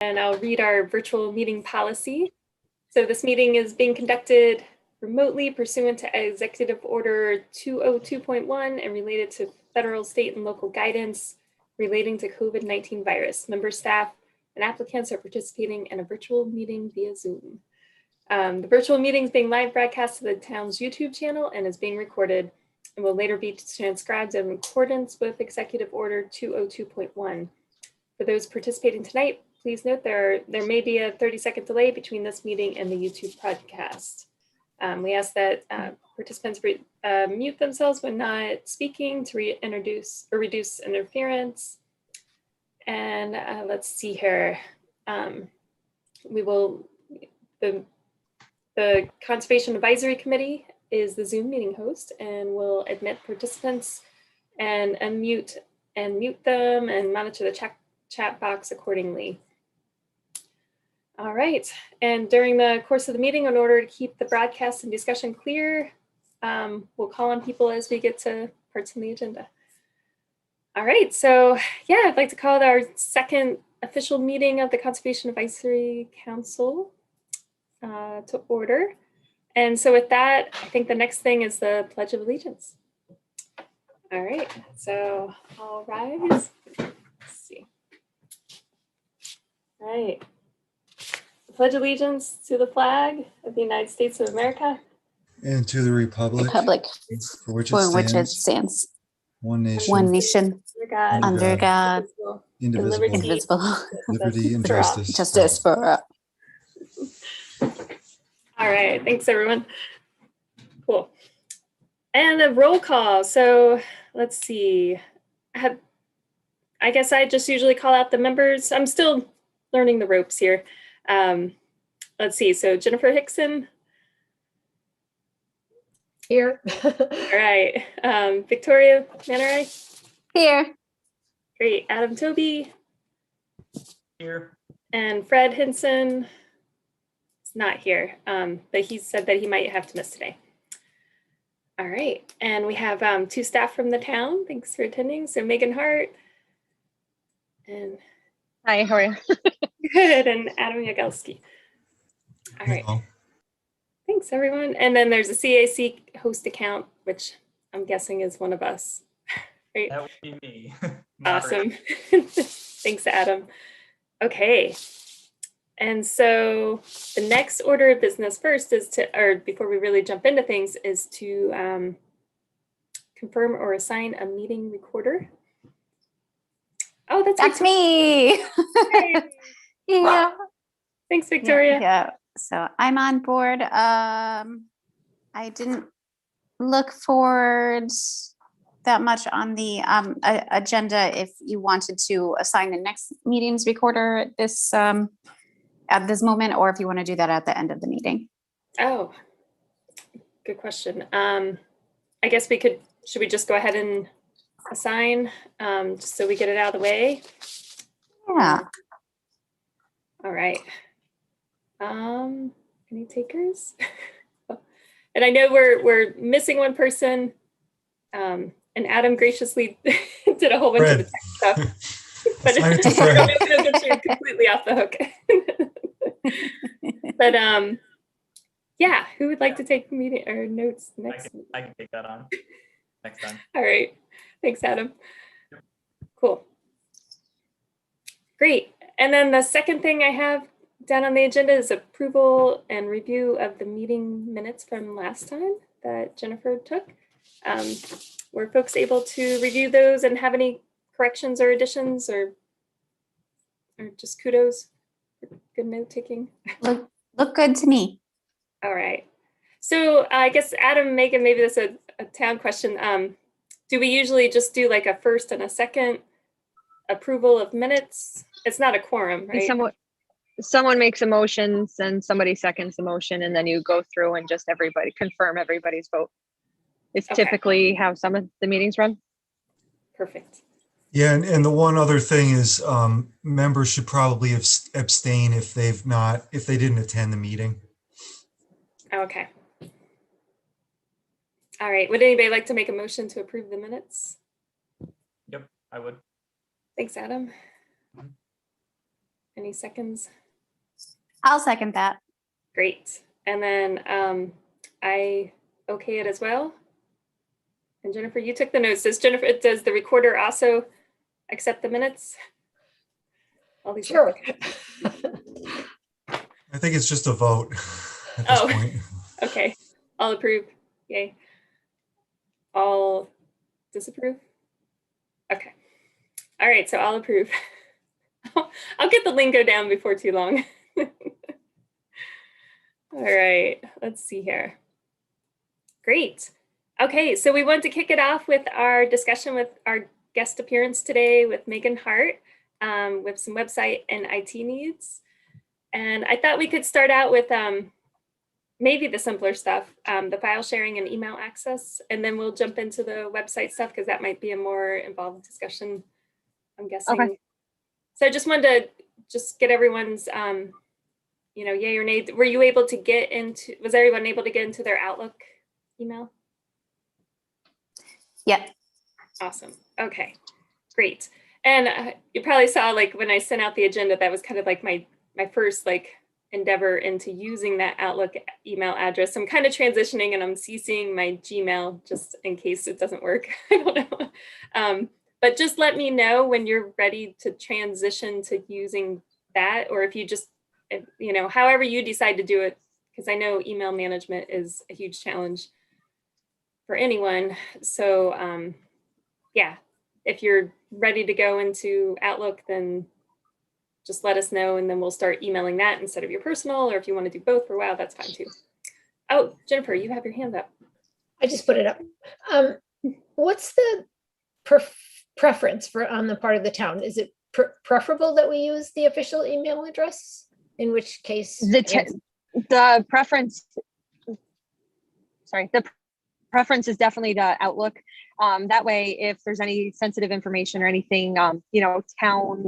And I'll read our virtual meeting policy. So this meeting is being conducted remotely pursuant to Executive Order 202.1 and related to federal, state, and local guidance relating to COVID-19 virus. Member staff and applicants are participating in a virtual meeting via Zoom. The virtual meeting is being live broadcast to the town's YouTube channel and is being recorded and will later be transcribed in accordance with Executive Order 202.1. For those participating tonight, please note there may be a 30-second delay between this meeting and the YouTube podcast. We ask that participants mute themselves when not speaking to reintroduce or reduce interference. And let's see here. The Conservation Advisory Committee is the Zoom meeting host and will admit participants and mute them and monitor the chat box accordingly. All right, and during the course of the meeting, in order to keep the broadcast and discussion clear, we'll call on people as we get to parts on the agenda. All right, so yeah, I'd like to call our second official meeting of the Conservation Advisory Council to order. And so with that, I think the next thing is the Pledge of Allegiance. All right, so I'll rise. Let's see. All right. I pledge allegiance to the flag of the United States of America. And to the republic for which it stands. One nation. One nation. Under God. Indivisible. Liberty and justice. Justice for all. All right, thanks everyone. Cool. And a roll call. So let's see. I guess I just usually call out the members. I'm still learning the ropes here. Let's see. So Jennifer Hickson. Here. All right. Victoria Nri. Here. Great. Adam Toby. Here. And Fred Hinson. Is not here, but he said that he might have to miss today. All right. And we have two staff from the town. Thanks for attending. So Megan Hart. And Hi, how are you? good. And Adam Yagelski. All right. Hello. Thanks, everyone. And then there's a CAC host account, which I'm guessing is one of us. Right? That would be me. Awesome. Thanks, Adam. Okay. And so the next order of business first is before we really jump into things, is to confirm or assign a meeting recorder. Oh, That's me. Hey. Yeah. Thanks, Victoria. Yeah. So I'm on board. I didn't look forward that much on the agenda if you wanted to assign the next meeting's recorder at this moment, or if you want to do that at the end of the meeting. Oh, good question. I guess should we just go ahead and assign just so we get it out of the way? Yeah. All right. Any takers? And I know we're missing one person. And Adam graciously did a whole bunch of the tech stuff. But it'll get you completely off the hook. But yeah, who would like to take meeting or notes next? I can take that on next time. All right. Thanks, Adam. Cool. Great. And then the second thing I have down on the agenda is approval and review of the meeting minutes from last time that Jennifer took. Were folks able to review those and have any corrections or additions or just kudos for good note taking? Look good to me. All right. So I guess Adam, Megan, maybe this is a town question. Do we usually just do like a first and a second approval of minutes? It's not a quorum, right? Someone makes a motion, and somebody seconds the motion, and then you go through and just confirm everybody's vote. It's typically how some of the meetings run. Perfect. Yeah, and the one other thing is members should probably abstain if they didn't attend the meeting. Okay. All right. Would anybody like to make a motion to approve the minutes? Yep, I would. Thanks, Adam. Any seconds? I'll second that. Great. And then I okay it as well. And Jennifer, you took the notes. Does the recorder also accept the minutes? All these Sure. I think it's just a vote at this Oh. point. Okay. All approve. Yay. All disapprove? Okay. All right, so I'll approve. I'll get the lingo down before too long. All right, let's see here. Great. Okay, so we want to kick it off with our discussion with our guest appearance today with Megan Hart with some website and IT needs. And I thought we could start out with maybe the simpler stuff, the file sharing and email access, and then we'll jump into the website stuff because that might be a more involved discussion, I'm guessing. Okay. So I just wanted to just get everyone's, yay or nay. Were you able to get into, was everyone able to get into their Outlook email? Yep. Awesome. Okay, great. And you probably saw like when I sent out the agenda, that was kind of like my first like endeavor into using that Outlook email address. I'm kind of transitioning and I'm CCing my Gmail just in case it doesn't work. I don't know. But just let me know when you're ready to transition to using that, or if you just, however you decide to do it, because I know email management is a huge challenge for anyone. So yeah, if you're ready to go into Outlook, then just let us know and then we'll start emailing that instead of your personal, or if you want to do both for a while, that's fine too. Oh, Jennifer, you have your hand up. I just put it up. What's the preference for on the part of the town? Is it preferable that we use the official email address? In which case, the preference is definitely the Outlook. That way, if there's any sensitive information or anything, town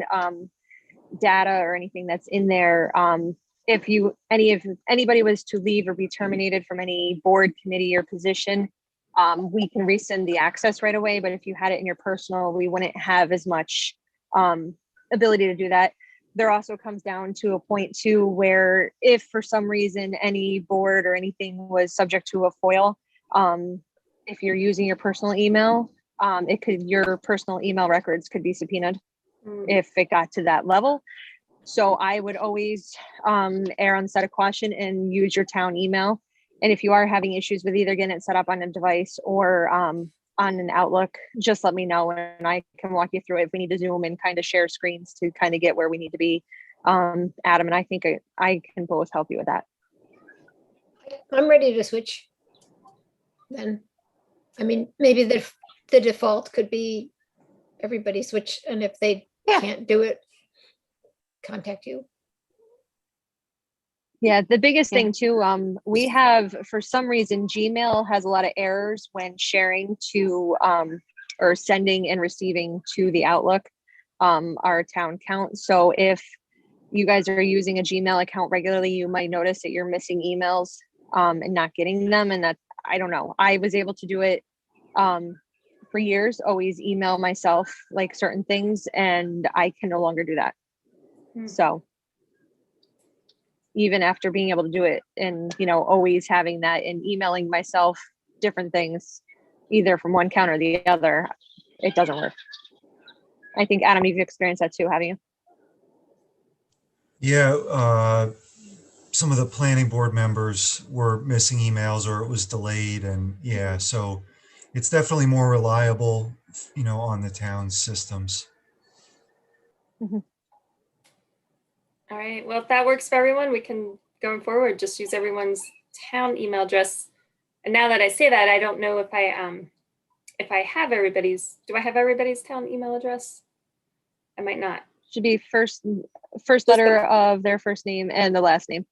data or anything that's in there, if anybody was to leave or be terminated from any board, committee, or position, we can rescind the access right away. But if you had it in your personal, we wouldn't have as much ability to do that. There also comes down to a point too where if for some reason any board or anything was subject to a FOIL, if you're using your personal email, your personal email records could be subpoenaed if it got to that level. So I would always err on the side of caution and use your town email. And if you are having issues with either getting it set up on a device or on an Outlook, just let me know and I can walk you through it if we need to Zoom and kind of share screens to kind of get where we need to be. Adam and I think I can both help you with that. I'm ready to switch. Then, I mean, maybe the default could be everybody switch, and if they can't do it, contact you. Yeah, the biggest thing too, we have, for some reason, Gmail has a lot of errors when sharing to or sending and receiving to the Outlook, our town account. So if you guys are using a Gmail account regularly, you might notice that you're missing emails and not getting them. And that, I don't know, I was able to do it for years, always email myself like certain things, and I can no longer do that. So even after being able to do it and, always having that and emailing myself different things, either from one account or the other, it doesn't work. I think, Adam, you've experienced that too, haven't you? Yeah, some of the planning board members were missing emails or it was delayed, and so it's definitely more reliable, on the town's systems. All right, well, if that works for everyone, we can, going forward, just use everyone's town email address. And now that I say that, I don't know if I have everybody's, do I have everybody's town email address? I might not. Should be first letter of their first name and the last name.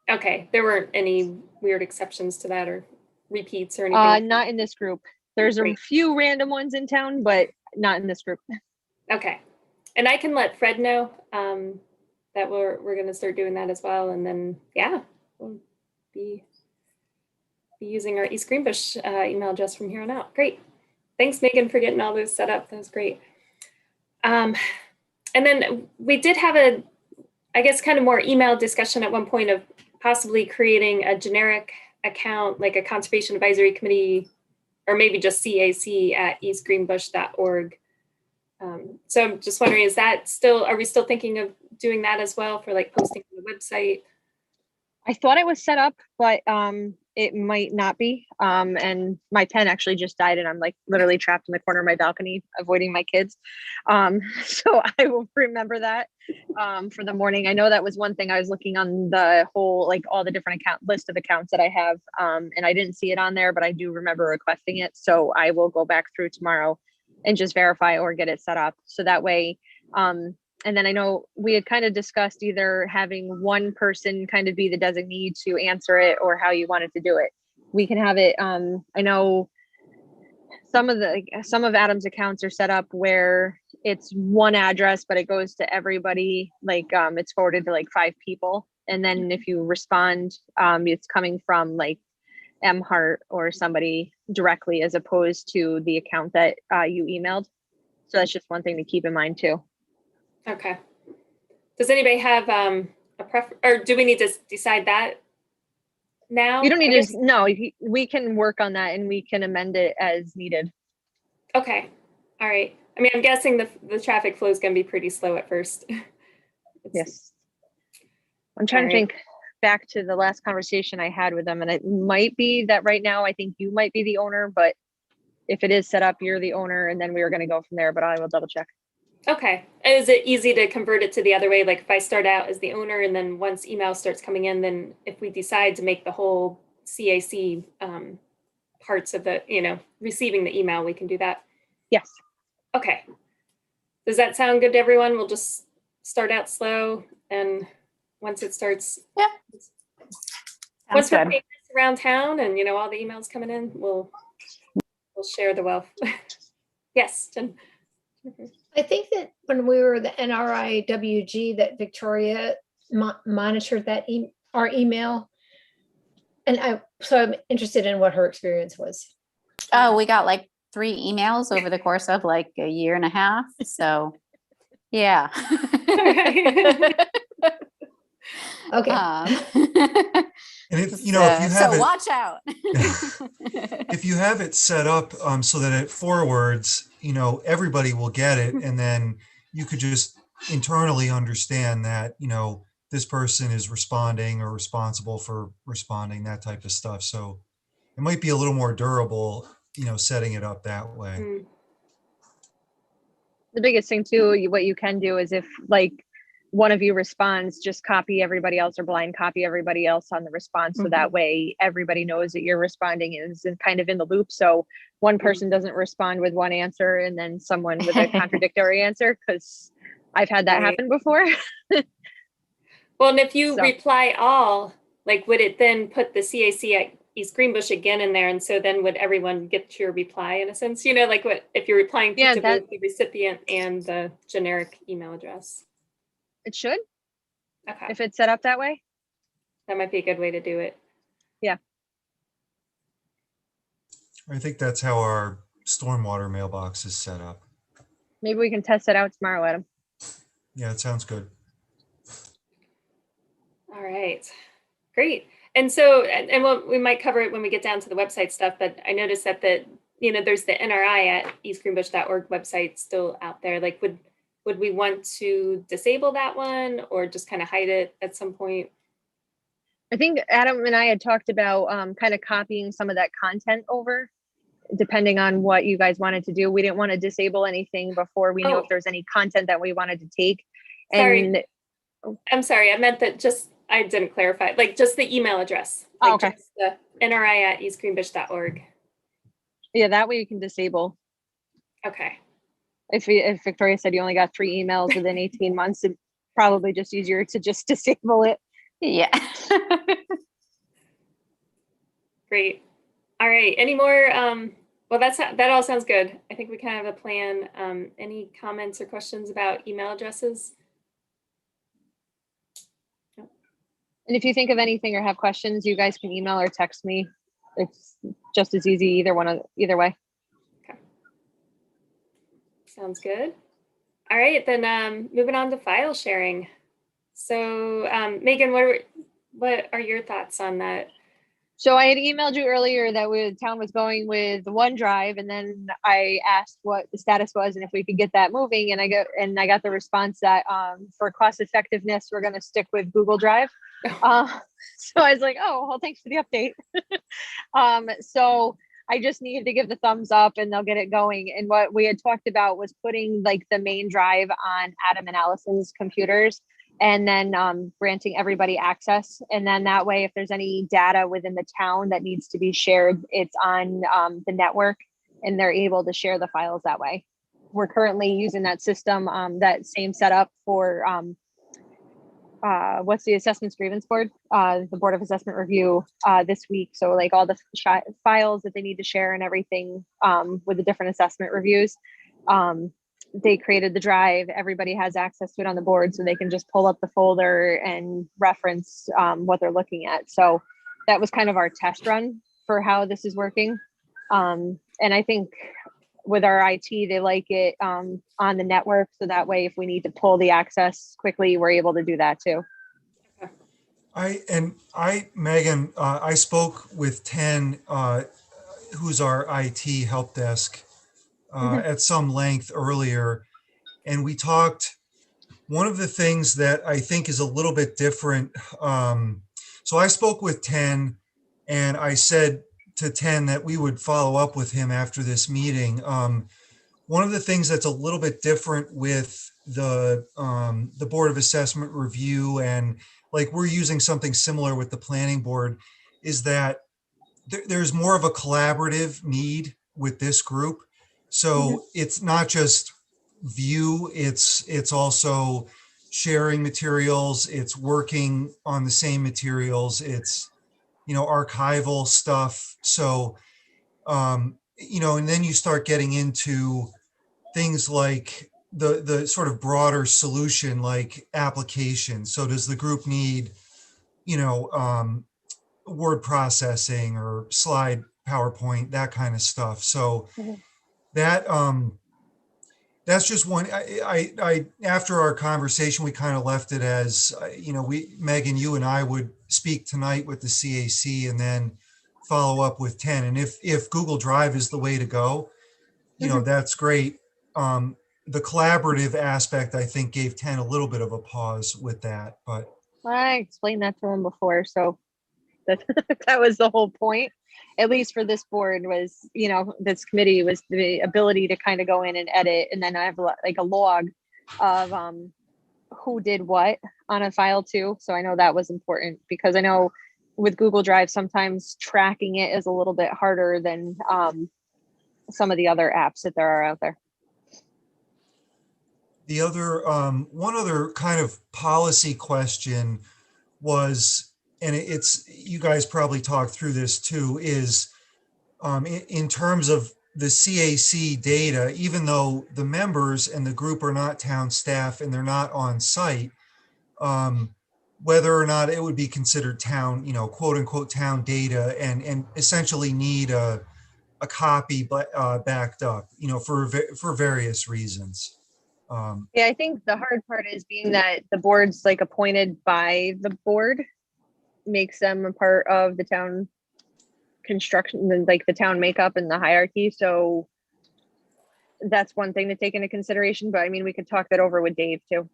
Okay, there weren't any weird exceptions to that or repeats or anything? Not in this group. There's a few random ones in town, but not in this group. Okay, and I can let Fred know that we're going to start doing that as well, and then we'll be using our East Greenbush email address from here on out. Great, thanks Megan for getting all those set up. That was great. And then we did have I guess kind of more email discussion at one point of possibly creating a generic account, like a conservation advisory committee, or maybe just CAC at eastgreenbush.org. So I'm just wondering, is that still, are we still thinking of doing that as well for like posting on the website? I thought it was set up, but it might not be. And my pen actually just died, and I'm like literally trapped in the corner of my balcony, avoiding my kids. So I will remember that for the morning. I know that was one thing I was looking on the whole, like all the different list of accounts that I have, and I didn't see it on there, but I do remember requesting it. So I will go back through tomorrow and just verify or get it set up. So that way, and then I know we had kind of discussed either having one person kind of be the designee to answer it, or how you wanted to do it. We can have it. I know some of Adam's accounts are set up where it's one address, but it goes to everybody. Like it's forwarded to like 5 people, and then if you respond, it's coming from like M Hart or somebody directly, as opposed to the account that you emailed. So that's just one thing to keep in mind too. Okay. Does anybody have a preference, or do we need to decide that now? You don't I need guess- to, no, we can work on that and we can amend it as needed. Okay. All right. I mean, I'm guessing the traffic flow is going to be pretty slow at first. Yes. I'm trying to Alright. think back to the last conversation I had with them, and it might be that right now I think you might be the owner, but if it is set up, you're the owner, and then we were going to go from there, but I will double check. Okay. Is it easy to convert it to the other way? Like if I start out as the owner and then once email starts coming in, then if we decide to make the whole CAC parts of the, receiving the email, we can do that. Yes. Okay. Does that sound good to everyone? We'll just start out slow, and once it starts, Sounds once we're good. famous around town and all the emails coming in, we'll share the wealth. Yes, Jen. I think that when we were the NRIWG, that Victoria monitored that our email. And so I'm interested in what her experience was. Oh, we got like 3 emails over the course of like a year and a half. So, yeah. Okay. And if you have so it, watch out. if you have it set up so that it forwards, everybody will get it, and then you could just internally understand that this person is responding or responsible for responding, that type of stuff. So it might be a little more durable, setting it up that way. Mm, The biggest thing too, what you can do is if like one of you responds, just copy everybody else or blind copy everybody else on the response. So that way everybody knows that you're responding and is kind of in the loop. So one person doesn't respond with one answer and then someone with a contradictory answer, because I've had that Right. happen before. Well, and if you So- reply all, like, would it then put the CAC at East Greenbush again in there? And so then would everyone get your reply in a sense? Like what if you're replying Yeah, to that- both the recipient and the generic email address? It should, Okay, if it's set up that way. that might be a good way to do it. I think that's how our stormwater mailbox is set up. Maybe we can test it out tomorrow, Adam. Yeah, it sounds good. All right, great. And so, and we might cover it when we get down to the website stuff, but I noticed that there's the NRI at eastgreenbush.org website still out there. Like, would we want to disable that one or just kind of hide it at some point? I think Adam and I had talked about kind of copying some of that content over, depending on what you guys wanted to do. We didn't want to disable anything before we knew Oh. if there's any content that we wanted to take. Sorry. And I'm sorry, I meant that I didn't clarify, like just the email address. Oh, Like okay. just the NRI at eastgreenbush.org. yeah, that way you can disable. Okay, If Victoria said you only got 3 emails within 18 months, it's probably just easier to just disable it. Yeah. great. All right, any more, well, that all sounds good. I think we kind of have a plan. Any comments or questions about email addresses? And if you think of anything or have questions, you guys can email or text me. It's just as easy either way. Sounds good. All right, then moving on to file sharing. So Megan, what are your thoughts on that? So I had emailed you earlier that the town was going with OneDrive, and then I asked what the status was and if we could get that moving. And I got the response that for cost effectiveness, we're going to stick with Google Drive. So I was like, oh, well, thanks for the update. So I just needed to give the thumbs up and they'll get it going. And what we had talked about was putting like the main drive on Adam and Allison's computers, and then granting everybody access. And then that way, if there's any data within the town that needs to be shared, it's on the network and they're able to share the files that way. We're currently using that system, that same setup for what's the assessments grievance board, the Board of Assessment Review this week. So like all the files that they need to share and everything with the different assessment reviews. They created the drive. Everybody has access to it on the board, so they can just pull up the folder and reference what they're looking at. So that was kind of our test run for how this is working. And I think with our IT, they like it on the network. So that way, if we need to pull the access quickly, we're able to do that too. Megan, I spoke with 10, who's our IT help desk, at some length earlier, and we talked. One of the things that I think is a little bit different. So I spoke with 10, and I said to 10 that we would follow up with him after this meeting. One of the things that's a little bit different with the Board of Assessment Review, and like we're using something similar with the Planning Board, is that there's more of a collaborative need with this group. So it's not just view, it's also sharing materials, it's working on the same materials, it's, archival stuff. So, and then you start getting into things like the sort of broader solution, like application. So does the group need, word processing or slide PowerPoint, that kind of stuff. So that that's just one. I after our conversation, we kind of left it as Megan, you and I would speak tonight with the CAC and then follow up with 10. And if Google Drive is the way to go, that's great. The collaborative aspect, I think, gave 10 a little bit of a pause with that, but I explained that to them before, so that was the whole point, at least for this board, was, this committee, was the ability to kind of go in and edit. And then I have like a log of who did what on a file too. So I know that was important, because I know with Google Drive, sometimes tracking it is a little bit harder than some of the other apps that there are out there. the other, one other kind of policy question was, and it's, you guys probably talked through this too, is in terms of the CAC data, even though the members and the group are not town staff and they're not on site, whether or not it would be considered town, quote unquote town data, and essentially need a copy backed up, for various reasons. Yeah, I think the hard part is being that the board's like appointed by the board, makes them a part of the town construction, like the town makeup and the hierarchy. So that's one thing to take into consideration. But I mean, we could talk that over with Dave too.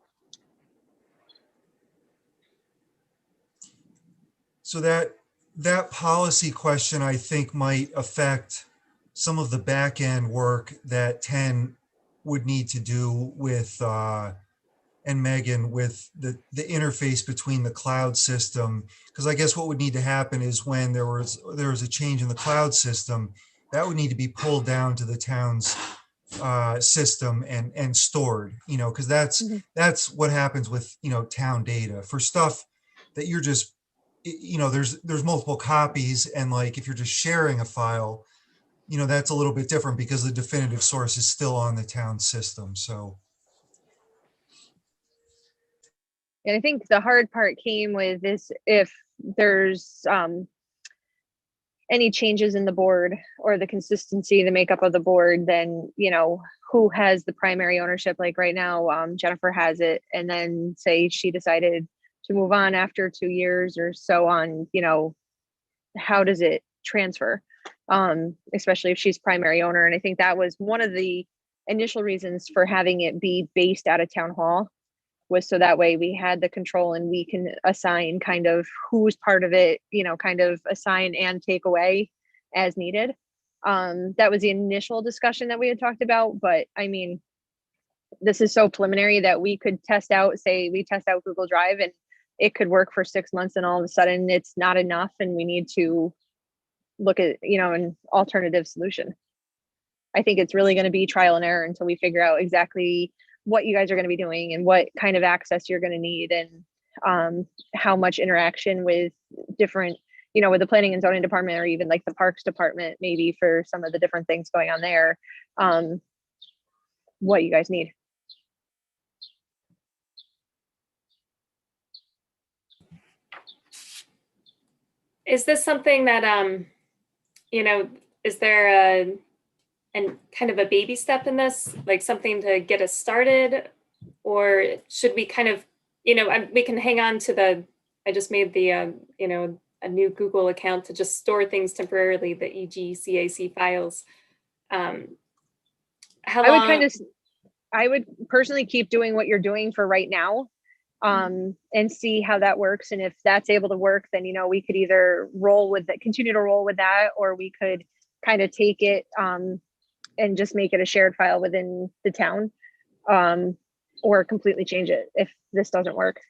So that policy question, I think, might affect some of the back end work that 10 would need to do with, and Megan, with the interface between the cloud system. Because I guess what would need to happen is when there was a change in the cloud system, that would need to be pulled down to the town's system and stored, because that's what happens with, town data for stuff that you're just, there's multiple copies, and like if you're just sharing a file, that's a little bit different because the definitive source is still on the town system. So And I think the hard part came with this, if there's any changes in the board or the consistency, the makeup of the board, then, who has the primary ownership? Like right now, Jennifer has it. And then say she decided to move on after 2 years or so on, how does it transfer? Especially if she's primary owner. And I think that was one of the initial reasons for having it be based out of town hall, was so that way we had the control and we can assign kind of who's part of it, kind of assign and take away as needed. That was the initial discussion that we had talked about, but I mean, this is so preliminary that we could test out, say we test out Google Drive and it could work for 6 months and all of a sudden it's not enough and we need to look at, an alternative solution. I think it's really going to be trial and error until we figure out exactly what you guys are going to be doing and what kind of access you're going to need, and how much interaction with different, with the planning and zoning department, or even like the parks department, maybe for some of the different things going on there, what you guys need. Is this something that, is there and kind of a baby step in this, like something to get us started? Or should we kind of, we can hang on to I just made the, a new Google account to just store things temporarily, the EG CAC files. How long? I would personally keep doing what you're doing for right now, and see how that works. And if that's able to work, then, we could either continue to roll with that, or we could kind of take it, and just make it a shared file within the town, or completely change it if this doesn't work.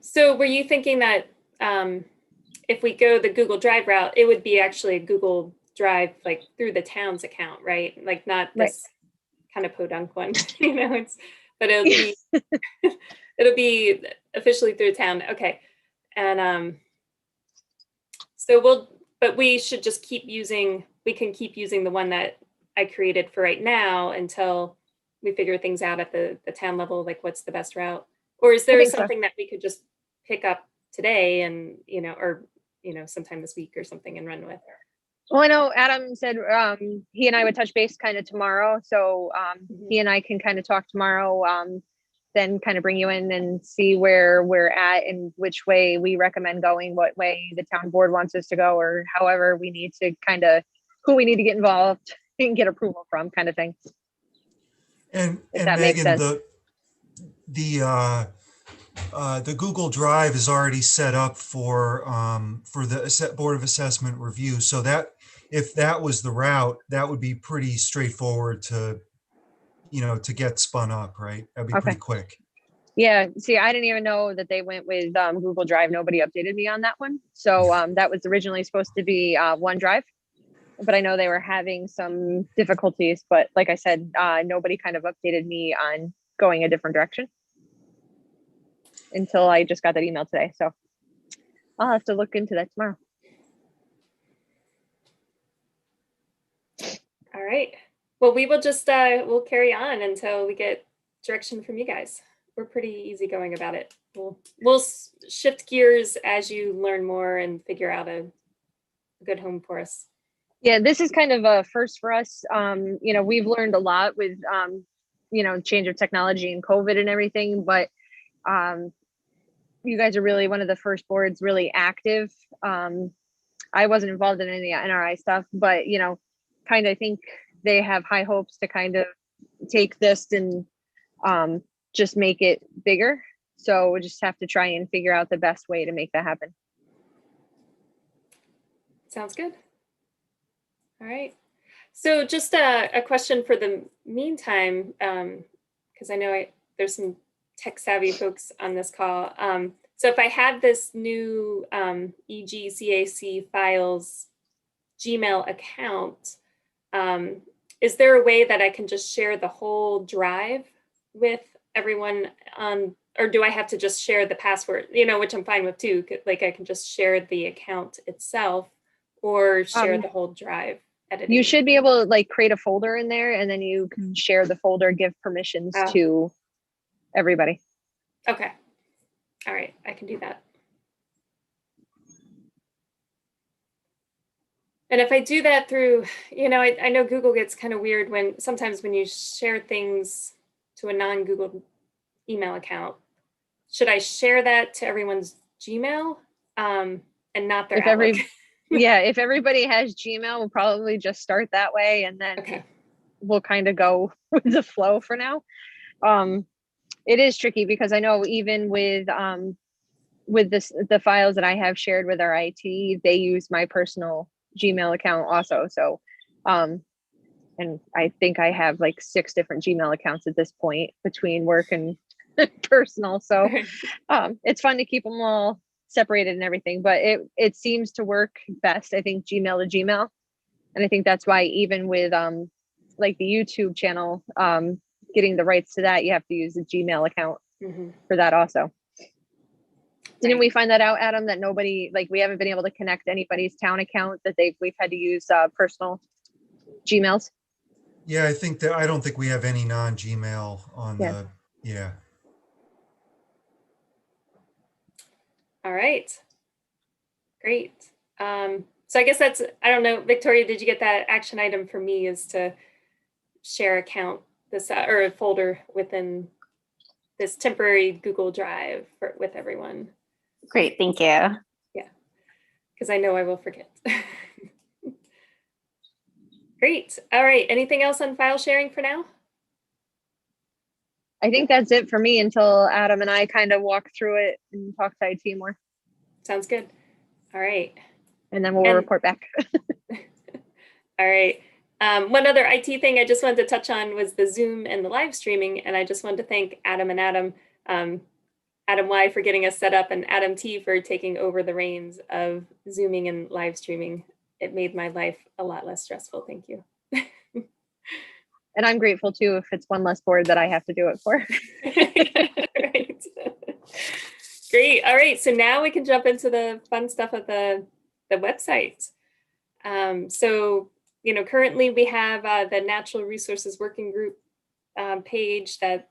So were you thinking that if we go the Google Drive route, it would be actually a Google Drive, like through the town's account, right? Like not this kind of podunk one, but it'll be, it'll be officially through town. Okay. And but we should just we can keep using the one that I created for right now until we figure things out at the town level, like what's the best route? Or is there something that we could just pick up today and, or, sometime this week or something and run with? Well, I know Adam said he and I would touch base kind of tomorrow. So he and I can kind of talk tomorrow, then kind of bring you in and see where we're at and which way we recommend going, what way the town board wants us to go, or however we need to who we need to get involved and get approval from, kind of thing. And that makes Megan, sense. the Google Drive is already set up for the Board of Assessment review. So that if that was the route, that would be pretty straightforward to get spun up, right? That'd be pretty quick. Yeah. See, I didn't even know that they went with Google Drive. Nobody updated me on that one. So that was originally supposed to be OneDrive, but I know they were having some difficulties. But like I said, nobody kind of updated me on going a different direction until I just got that email today. So I'll have to look into that tomorrow. All right. Well, we will just, we'll carry on until we get direction from you guys. We're pretty easygoing about it. We'll shift gears as you learn more and figure out a good home for us. Yeah, this is kind of a first for us. We've learned a lot with, change of technology and COVID and everything, but you guys are really one of the first boards really active. I wasn't involved in any NRI stuff, but, kind of think they have high hopes to kind of take this and just make it bigger. So we just have to try and figure out the best way to make that happen. Sounds good. All right. So just a question for the meantime, because I know there's some tech savvy folks on this call. So if I had this new EGCAC files Gmail account, is there a way that I can just share the whole drive with everyone on, or do I have to just share the password, which I'm fine with too. Like I can just share the account itself or share the whole drive editing. You should be able to create a folder in there and then you can share the folder, give permissions to everybody. Okay. All right. I can do that. And if I do that through, I know Google gets kind of weird sometimes when you share things to a non-Google email account, should I share that to everyone's Gmail and not their If every, Outlook? yeah, if everybody has Gmail, we'll probably just start that way, and then Okay. we'll kind of go with the flow for now. It is tricky because I know even with the files that I have shared with our IT, they use my personal Gmail account also. So, and I think I have like 6 different Gmail accounts at this point between work and personal. So, it's fun to keep them all separated and everything, but it seems to work best, I think, Gmail to Gmail. And I think that's why even with like the YouTube channel, getting the rights to that, you have to use the Gmail account Mhm. for that also. Didn't Right. we find that out, Adam, that nobody, like, we haven't been able to connect anybody's town account, that we've had to use personal Gmails? Yeah, I think that, I don't think we have any non-Gmail on Yeah. the, yeah. All right. Great. So I guess that's, I don't know, Victoria, did you get that action item for me is to share account this or a folder within this temporary Google Drive with everyone? Great, thank you. Because I know I will forget. Great. All right. Anything else on file sharing for now? I think that's it for me until Adam and I kind of walk through it and talk to IT more, Sounds good. All right. and then we'll And- report back. All right. One other IT thing I just wanted to touch on was the Zoom and the live streaming. And I just wanted to thank Adam and Adam Y for getting us set up and Adam T for taking over the reins of Zooming and live streaming. It made my life a lot less stressful. Thank you. And I'm grateful too if it's one less board that I have to do it for. Right. Great. All right. So now we can jump into the fun stuff of the website. So, you know, currently we have the Natural Resources Working Group page that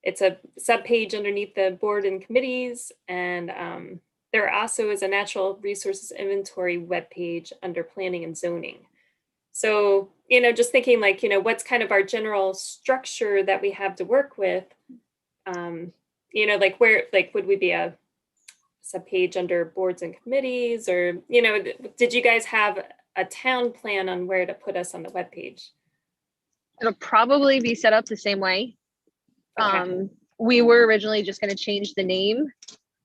it's a subpage underneath the board and committees. And there also is a Natural Resources Inventory webpage under Planning and Zoning. So, you know, just thinking like, you know, what's kind of our general structure that we have to work with? You know, like where, like, would we be a subpage under boards and committees, or, you know, did you guys have a town plan on where to put us on the webpage? It'll probably be set up the same way. Okay. We were originally just going to change the name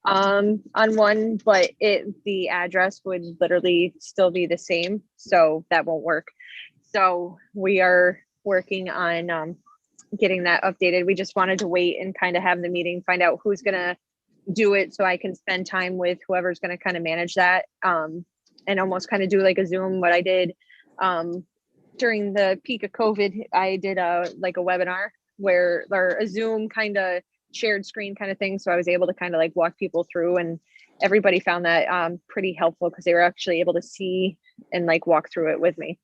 on one, but the address would literally still be the same, so that won't work. So we are working on getting that updated. We just wanted to wait and kind of have the meeting, find out who's going to do it, so I can spend time with whoever's going to kind of manage that, and almost kind of do like a Zoom. What I did during the peak of COVID, I did a webinar or a Zoom kind of shared screen kind of thing. So I was able to kind of like walk people through, and everybody found that pretty helpful because they were actually able to see and like walk through it with me.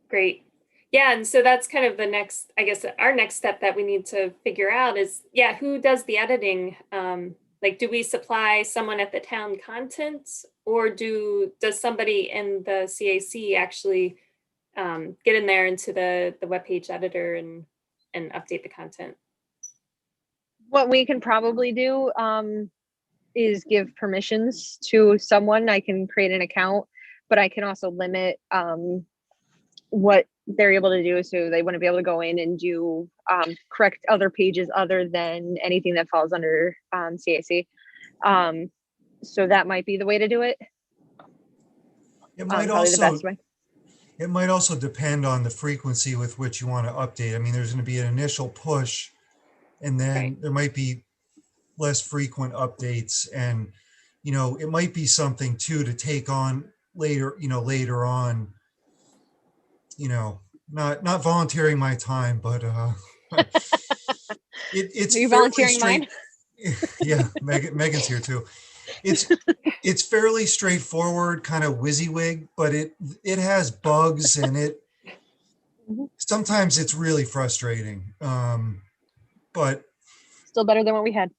Great. Yeah, and so that's kind of the next, I guess, our next step that we need to figure out is, yeah, who does the editing? Like, do we supply someone at the town content, or does somebody in the CAC actually get in there into the webpage editor and update the content? What we can probably do is give permissions to someone. I can create an account, but I can also limit what they're able to do, so they wouldn't be able to go in and do correct other pages other than anything that falls under CAC. So that might be the way to do it. It might Probably the also, best way. it might also depend on the frequency with which you want to update. I mean, there's going to be an initial push, and then Right. there might be less frequent updates, and, you know, it might be something too to take on later, you know, later on, you know, not volunteering my time, but it's Are you fairly volunteering mine? Yeah, Megan's here too. It's fairly straightforward, kind of WYSIWYG, but it has bugs, and Mhm. sometimes it's really frustrating. But Still better than what we had.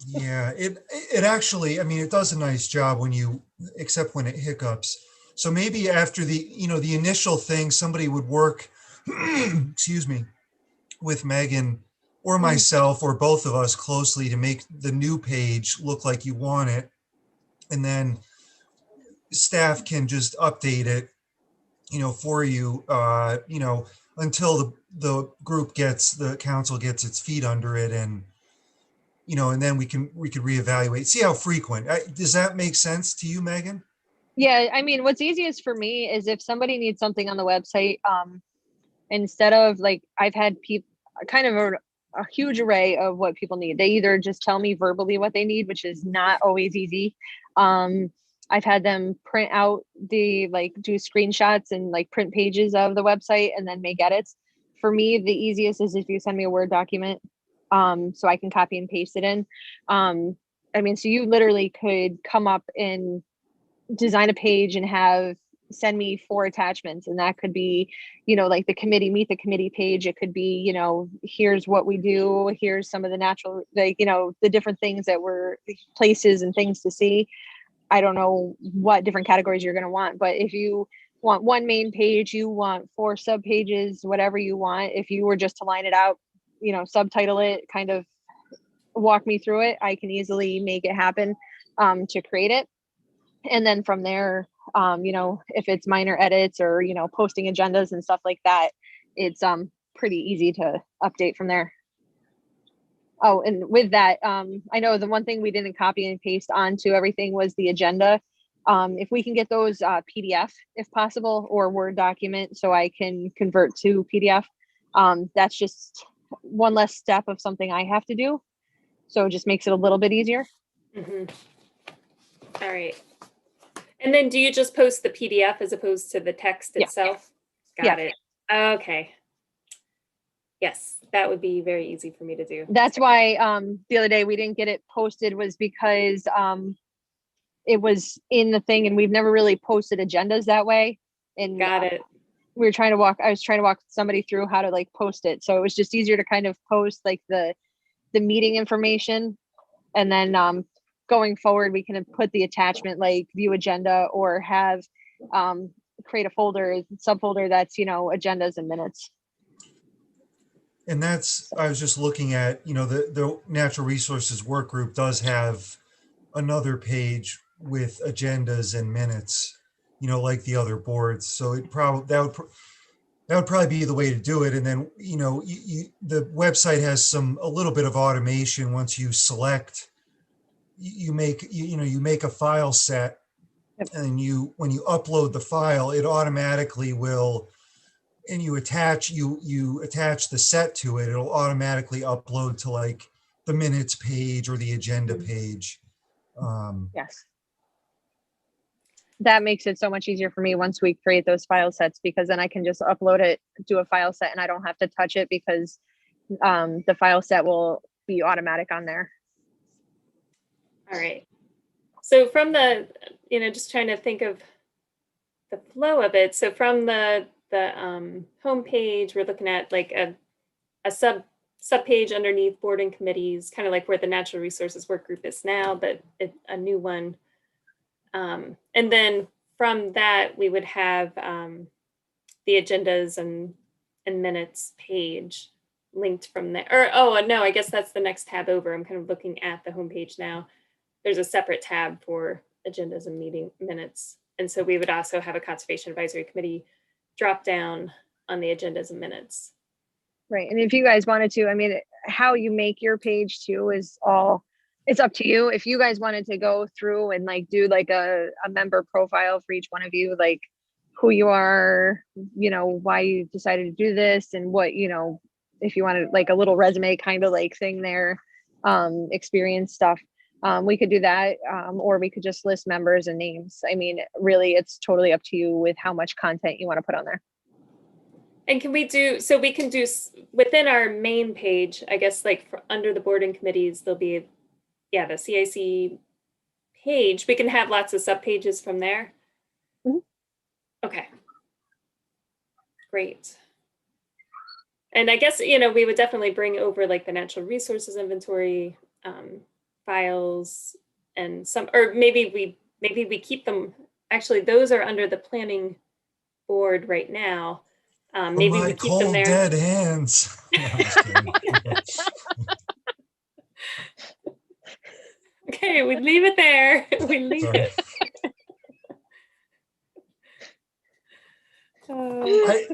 yeah, it actually, I mean, it does a nice job except when it hiccups. So maybe after the initial thing, somebody would work, excuse me, with Megan or myself or both of us closely to make the new page look like you want it. And then staff can just update it, for you, until the the council gets its feet under it, and, and then we could reevaluate, see how frequent. Does that make sense to you, Megan? Yeah, I mean, what's easiest for me is if somebody needs something on the website, instead of like, I've had people kind of a huge array of what people need. They either just tell me verbally what they need, which is not always easy. I've had them print out do screenshots and like print pages of the website and then make edits. For me, the easiest is if you send me a Word document, so I can copy and paste it in. I mean, so you literally could come up and design a page and send me 4 attachments, and that could be, like the meet the committee page. It could be, here's what we do, here's some of the natural, the different things that we're places and things to see. I don't know what different categories you're going to want, but if you want one main page, you want 4 sub pages, whatever you want, if you were just to line it out, subtitle it, kind of walk me through it, I can easily make it happen, to create it. And then from there, if it's minor edits or, posting agendas and stuff like that, it's pretty easy to update from there. Oh, and with that, I know the one thing we didn't copy and paste onto everything was the agenda. If we can get those PDF, if possible, or Word document, so I can convert to PDF, that's just one less step of something I have to do. So it just makes it a little bit easier. Mhm. All right. And then do you just post the PDF as opposed to the text Yeah. itself? Got it. Okay. Yes, that would be very easy for me to do. That's why the other day we didn't get it posted, was because it was in the thing and we've never really posted agendas that way. And Got it. I was trying to walk somebody through how to like post it. So it was just easier to kind of post like the meeting information, and then going forward we can put the attachment like view agenda, or have create a subfolder that's agendas and minutes. And I was just looking at, the natural resources work group does have another page with agendas and minutes, like the other boards. So that would probably be the way to do it. And then, the website has a little bit of automation. Once you select, you make a file set, Yep. and when you upload the file, it automatically will, and you attach the set to it, it'll automatically upload to like the minutes page or the agenda page. Yes. That makes it so much easier for me once we create those file sets, because then I can just upload it, do a file set, and I don't have to touch it because the file set will be automatic on there. All right. So from the, just trying to think of the flow of it. So from the home page, we're looking at like a sub page underneath board and committees, kind of like where the natural resources work group is now, but a new one. And then from that, we would have the agendas and minutes page linked from there. Or, oh, no, I guess that's the next tab over. I'm kind of looking at the homepage now. There's a separate tab for agendas and meeting minutes. And so we would also have a Conservation Advisory Committee drop down on the agendas and minutes. Right. And if you guys wanted to, I mean, how you make your page too it's up to you. If you guys wanted to go through and like do like a member profile for each one of you, like who you are, why you decided to do this, and what, if you wanted like a little resume kind of like thing there, experience stuff, we could do that. Or we could just list members and names. I mean, really, it's totally up to you with how much content you want to put on there. And we can do within our main page, I guess, like under the board and committees, there'll be, the CAC page. We can have lots of sub pages from there. Mm-hmm. Okay. Great. And I guess, we would definitely bring over like the natural resources inventory files and or maybe we keep them. Actually, those are under the planning board right now. Maybe my we keep them cold there. dead hands. No, I'm just kidding. Okay, we leave it there. We leave Sorry. it.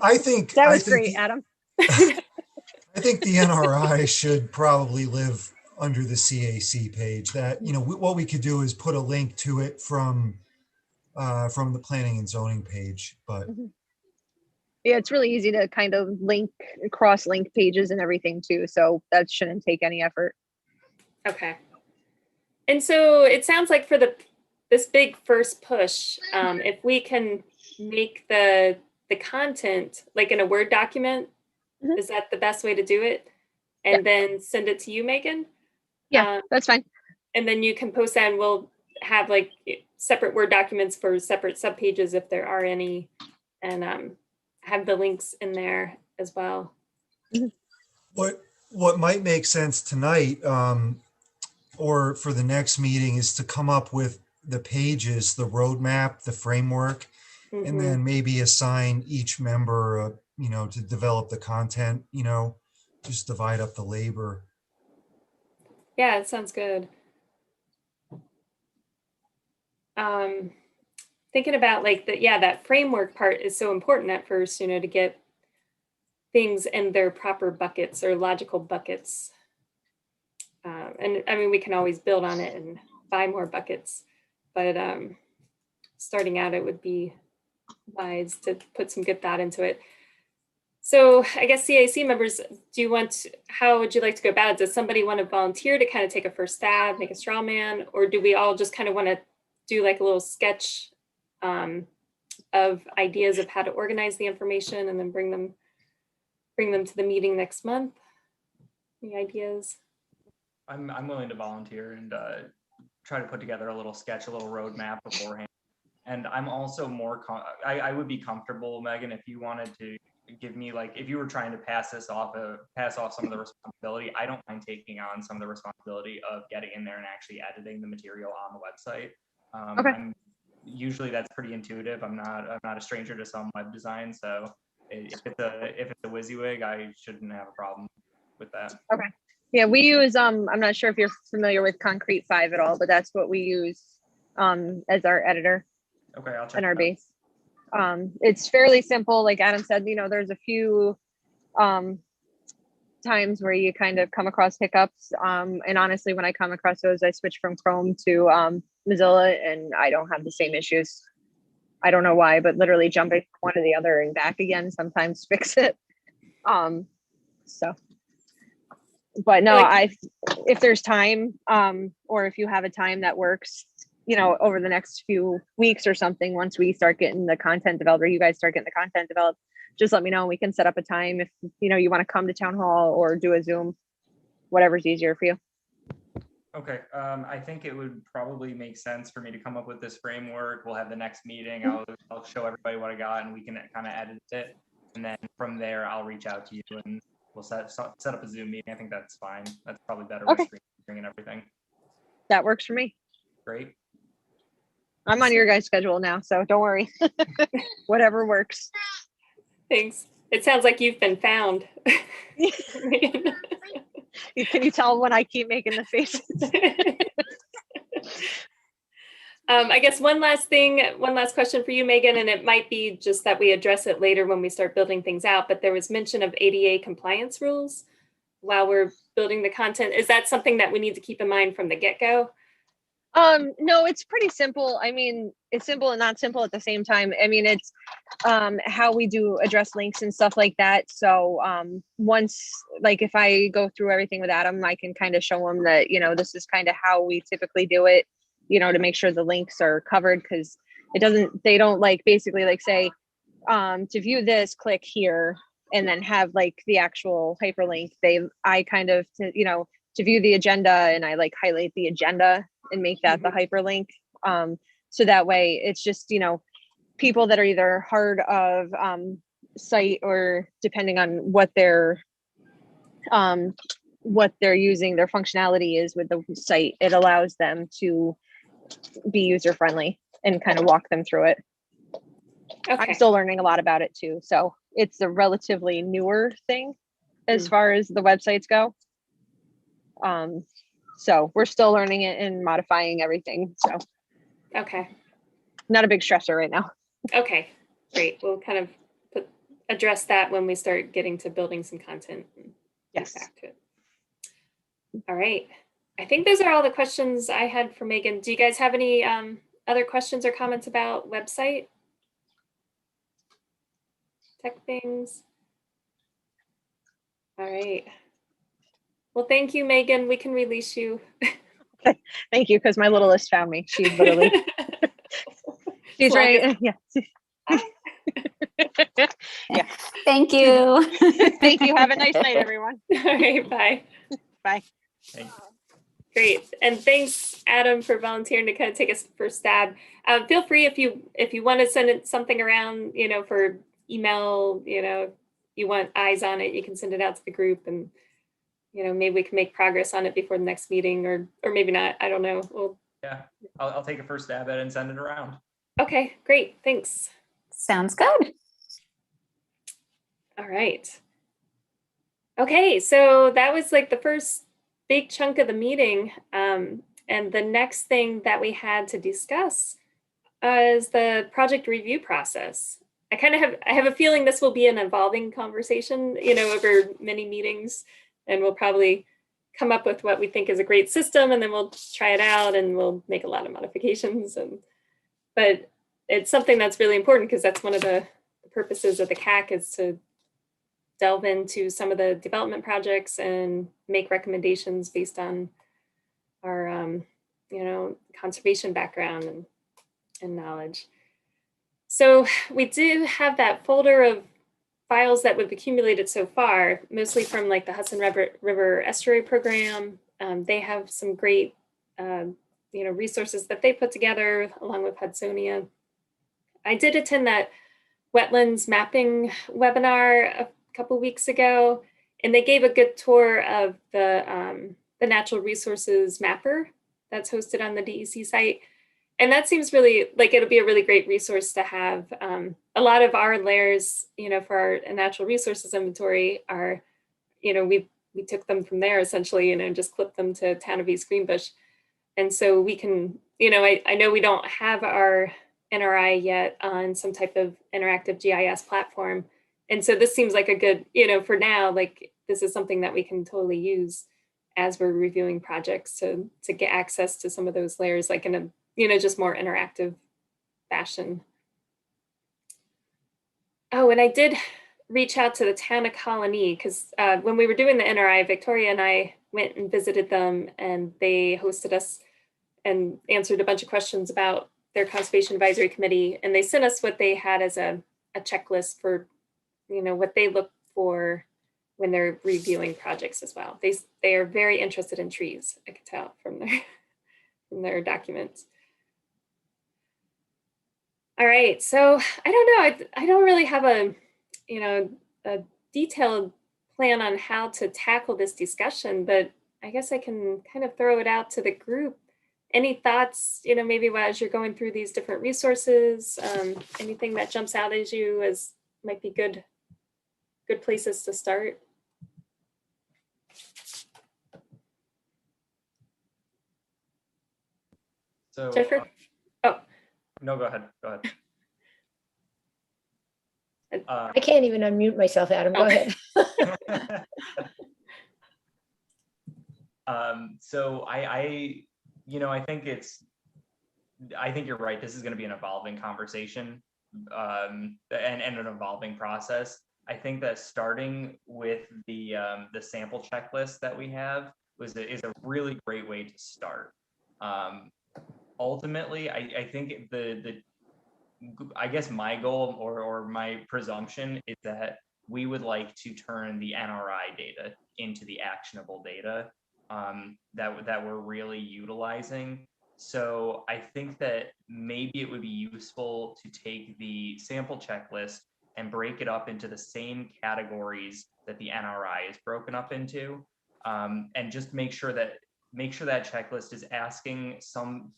I think That I was think great, the, Adam. I think the NRI should probably live under the CAC page. That, you know, what we could do is put a link to it from the planning and zoning page. But Yeah, it's really easy to kind of cross-link pages and everything too. So that shouldn't take any effort. Okay. And so it sounds like for this big first push, if we can make the content like in a Word document, Mhm. is that the best way to do it? And then send it to you, Megan? Yeah, that's fine. And then you can post that, and we'll have like separate Word documents for separate subpages if there are any, and have the links in there as well. what might make sense tonight, or for the next meeting, is to come up with the pages, the roadmap, the framework, and Mhm. then maybe assign each member, you know, to develop the content, you know, just divide up the labor. Yeah, it sounds good. Thinking about like that framework part is so important at first, you know, to get things in their proper buckets or logical buckets. And I mean, we can always build on it and buy more buckets, but starting out, it would be wise to put some good thought into it. So I guess CAC members, how would you like to go about it? Does somebody want to volunteer to kind of take a first stab, make a straw man, or do we all just kind of want to do like a little sketch of ideas of how to organize the information and then bring them to the meeting next month? Any ideas? I'm willing to volunteer and try to put together a little sketch, a little roadmap beforehand. And I'm also I would be comfortable, Megan, if you wanted to give me, like, if you were trying to pass off some of the responsibility. I don't mind taking on some of the responsibility of getting in there and actually editing the material on the website. Okay. Usually that's pretty intuitive. I'm not a stranger to some web design, so if it's a WYSIWYG, I shouldn't have a problem with that. Okay. Yeah, we use I'm not sure if you're familiar with Concrete 5 at all, but that's what we use as our editor Okay, I'll check and our it out. base. It's fairly simple. Like Adam said, you know, there's a few times where you kind of come across hiccups. And honestly, when I come across those, I switch from Chrome to Mozilla, and I don't have the same issues. I don't know why, but literally jumping from one to the other and back again sometimes fix it. So, but no, if there's time, or if you have a time that works, you know, over the next few weeks or something, once we start getting the content developed, or you guys start getting the content developed, just let me know and we can set up a time if, you know, you want to come to town hall or do a Zoom, whatever's easier for you. Okay, I think it would probably make sense for me to come up with this framework. We'll have the next meeting. I'll show everybody what I got, and we can kind of edit it. And then from there, I'll reach out to you and we'll set up a Zoom meeting. I think that's fine. That's probably better with screen sharing and everything. That works for me. Great. I'm on your guys' schedule now, so don't worry. Whatever works. Thanks. It sounds like you've been found. Can you tell when I keep making the faces? I guess one last question for you, Megan, and it might be just that we address it later when we start building things out, but there was mention of ADA compliance rules while we're building the content. Is that something that we need to keep in mind from the get-go? No, it's pretty simple. I mean, it's simple and not simple at the same time. I mean, it's how we do address links and stuff like that. So once, like, if I go through everything with Adam, I can kind of show him that, you know, this is kind of how we typically do it, you know, to make sure the links are covered, because they don't like basically like say, to view this, click here, and then have like the actual hyperlink. I kind of, you know, to view the agenda, and I like highlight the agenda and make that the hyperlink. So that way it's just, you know, people that are either hard of sight, or depending on what they're using, their functionality is with the site, it allows them to be user friendly and kind of walk them through it. Okay. I'm still learning a lot about it too. So it's a relatively newer thing as Mm. far as the websites go. So we're still learning it and modifying everything. So Okay. not a big stressor right now. Okay, great. We'll kind of address that when we start getting to building some content and get Yes. back to it. All right. I think those are all the questions I had for Megan. Do you guys have any other questions or comments about website? Tech things? All right. Well, thank you, Megan. We can release you. Thank you, because my littlest found me. She's literally, she's long right. Yeah. Yeah. Thank you. Thank you. Have a nice night, everyone. All right, bye. Bye. Thanks. Great, and thanks, Adam, for volunteering to kind of take us first stab. Feel free if you want to send something around, for email, you want eyes on it, you can send it out to the group, and maybe we can make progress on it before the next meeting, or maybe not. I don't know. Well, Yeah, I'll take a first stab at it and send it around. okay, great, thanks. Sounds good. All right. Okay, so that was like the first big chunk of the meeting. And the next thing that we had to discuss is the project review process. I have a feeling this will be an evolving conversation, over many meetings, and we'll probably come up with what we think is a great system, and then we'll try it out and we'll make a lot of modifications. But it's something that's really important because that's one of the purposes of the CAC is to delve into some of the development projects and make recommendations based on our, conservation background and knowledge. So we do have that folder of files that we've accumulated so far, mostly from like the Hudson River Estuary Program. They have some great, resources that they put together along with Hudsonia. I did attend that wetlands mapping webinar a couple weeks ago, and they gave a good tour of the natural resources mapper that's hosted on the DEC site. And that seems really like it'll be a really great resource to have. A lot of our layers, for our natural resources inventory are, we took them from there essentially, just clipped them to Town of East Greenbush. And so we can, I know we don't have our NRI yet on some type of interactive GIS platform. And so this seems like a good, for now, like this is something that we can totally use as we're reviewing projects to get access to some of those layers, like in a, just more interactive fashion. Oh, and I did reach out to the town of Colony because when we were doing the NRI, Victoria and I went and visited them, and they hosted us and answered a bunch of questions about their conservation advisory committee, and they sent us what they had as a checklist for what they look for when they're reviewing projects as well. They are very interested in trees, I could tell from their documents. All right, so I don't know, I don't really have a detailed plan on how to tackle this discussion, but I guess I can kind of throw it out to the group. Any thoughts, maybe as you're going through these different resources, anything that jumps out as you as might be good places to start? So Jennifer? no, go ahead. I can't even unmute myself, Adam. Go ahead. So I think you're right. This is going to be an evolving conversation, and an evolving process. I think that starting with the sample checklist that we have is a really great way to start. Ultimately, I think I guess my goal or my presumption is that we would like to turn the NRI data into the actionable data that we're really utilizing. So I think that maybe it would be useful to take the sample checklist and break it up into the same categories that the NRI is broken up into, and just make sure that checklist is asking some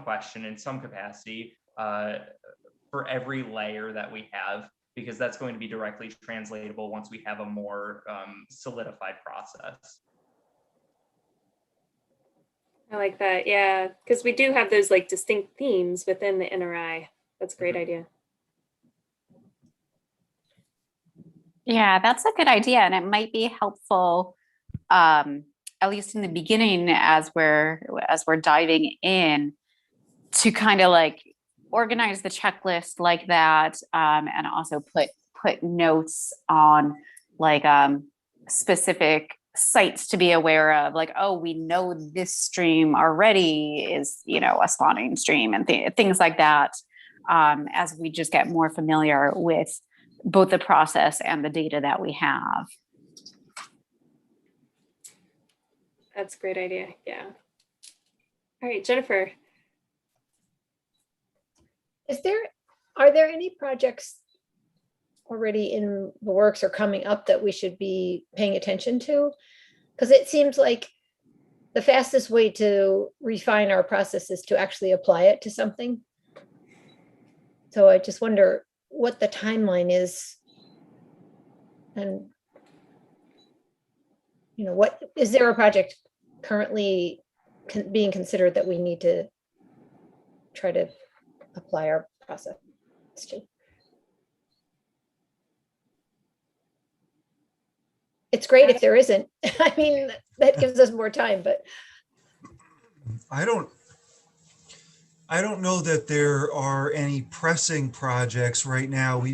question in some capacity for every layer that we have. because that's going to be directly translatable once we have a more solidified process. I like that. Yeah, because we do have those like distinct themes within the NRI. That's a great Mhm. idea. Yeah, that's a good idea. And it might be helpful, at least in the beginning, as we're diving in, to kind of like organize the checklist like that, and also put notes on like specific sites to be aware of, like, oh, we know this stream already is, you know, a spawning stream, and things like that, as we just get more familiar with both the process and the data that we have. That's a great idea. Yeah. All right, Jennifer. Are there any projects already in the works or coming up that we should be paying attention to? Because it seems like the fastest way to refine our process is to actually apply it to something. So I just wonder what the timeline is. And, you know, what, is there a project currently being considered that we need to try to apply our process to? It's great if there isn't. I mean, that gives us more time, but I don't know that there are any pressing projects right now.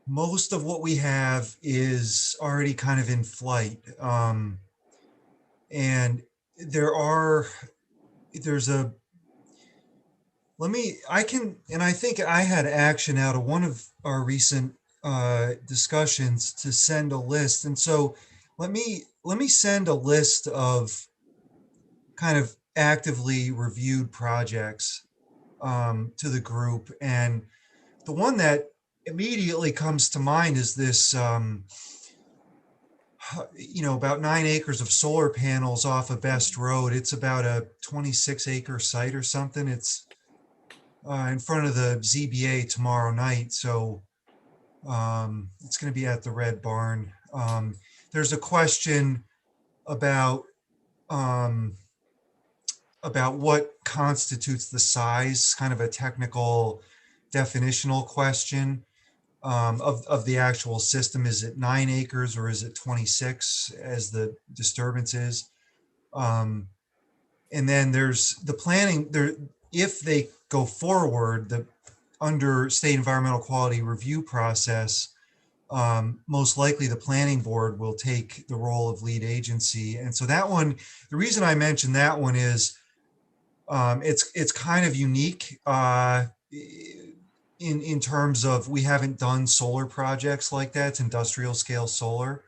Most of what we have is already kind of in flight. And I think I had action out of one of our recent discussions to send a list. And so let me send a list of kind of actively reviewed projects to the group. And the one that immediately comes to mind is this, about 9 acres of solar panels off of Best Road. It's about a 26-acre site or something. It's in front of the ZBA tomorrow night. So it's going to be at the Red Barn. There's a question about what constitutes the size, kind of a technical definitional question of the actual system. Is it 9 acres or is it 26 as the disturbance is? And then there's the planning there. If they go forward, under state environmental quality review process, most likely the planning board will take the role of lead agency. And so that one, the reason I mentioned that one is it's kind of unique in terms of we haven't done solar projects like that. It's industrial scale solar,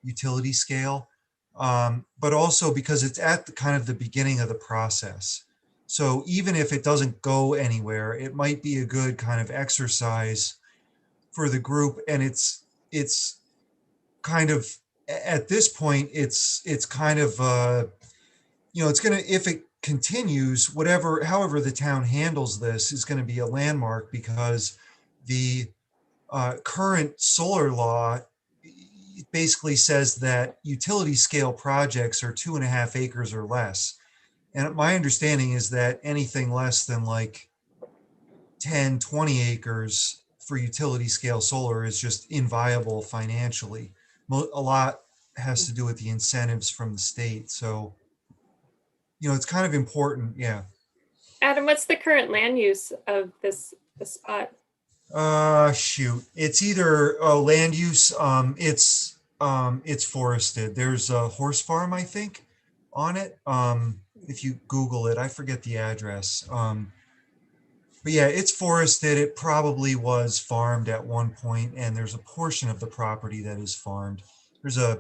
utility scale, but also because it's at kind of the beginning of the process. So even if it doesn't go anywhere, it might be a good kind of exercise for the group. And it's kind of, at this point, it's kind of, it's going to, if it continues, however the town handles this is going to be a landmark, because the current solar law basically says that utility scale projects are 2.5 acres or less. And my understanding is that anything less than like 10, 20 acres for utility scale solar is just inviable financially. A lot has to do with the incentives from the state. So, it's kind of important. Yeah. Adam, what's the current land use of this spot? Shoot. It's either land use. It's forested. There's a horse farm, I think, on it. If you Google it, I forget the address. But yeah, it's forested. It probably was farmed at one point, and there's a portion of the property that is farmed. There's an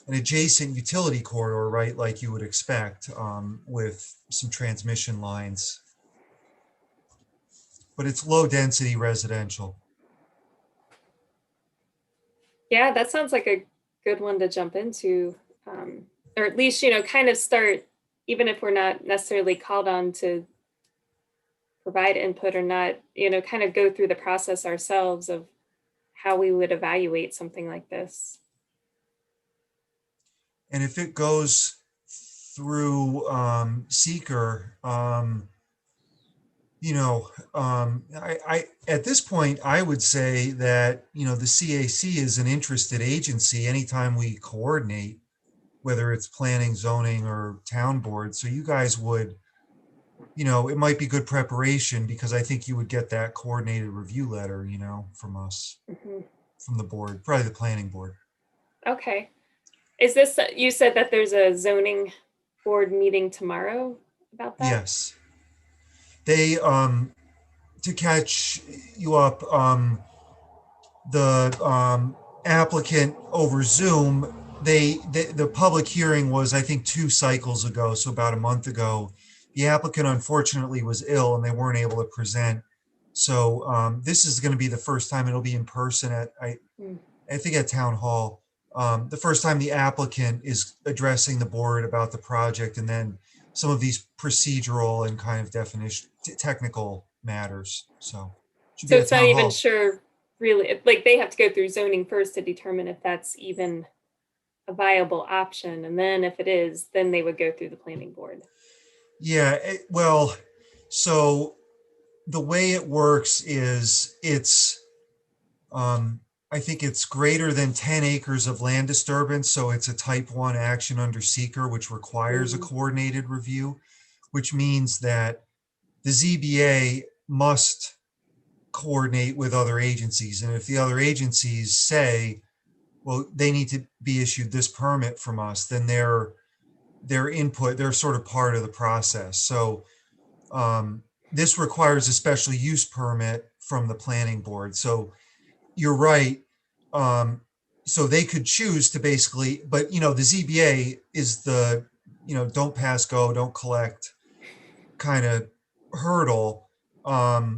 adjacent utility corridor, right, like you would expect, with some transmission lines. But it's low density residential. Yeah, that sounds like a good one to jump into, or at least, kind of start, even if we're not necessarily called on to provide input or not, kind of go through the process ourselves of how we would evaluate something like this. And if it goes through seeker, I at this point, I would say that, the CAC is an interested agency anytime we coordinate, whether it's planning, zoning, or town board. So you guys would, it might be good preparation because I think you would get that coordinated review letter, from us, Mhm. from the board, probably the planning board. Okay. Is this, you said that there's a zoning board meeting tomorrow about that? Yes. They, to catch you up, the applicant over Zoom, the public hearing was, I think, 2 cycles ago, so about a month ago. The applicant unfortunately was ill and they weren't able to present. So this is going to be the first time it'll be in person at, I think at Town Hall. The first time the applicant is addressing the board about the project, and then some of these procedural and kind of definition, technical matters. So should be So at it's not Town even Hall. sure, really, like they have to go through zoning first to determine if that's even a viable option. And then if it is, then they would go through the planning board. Yeah, well, so the way it works is I think it's greater than 10 acres of land disturbance. So it's a type 1 action under seeker, which requires a coordinated review, which means that the ZBA must coordinate with other agencies. And if the other agencies say, well, they need to be issued this permit from us, then their input, they're sort of part of the process. So this requires a special use permit from the planning board. So you're right. So they could choose to basically, but the ZBA is the, don't pass go, don't collect kind of hurdle. But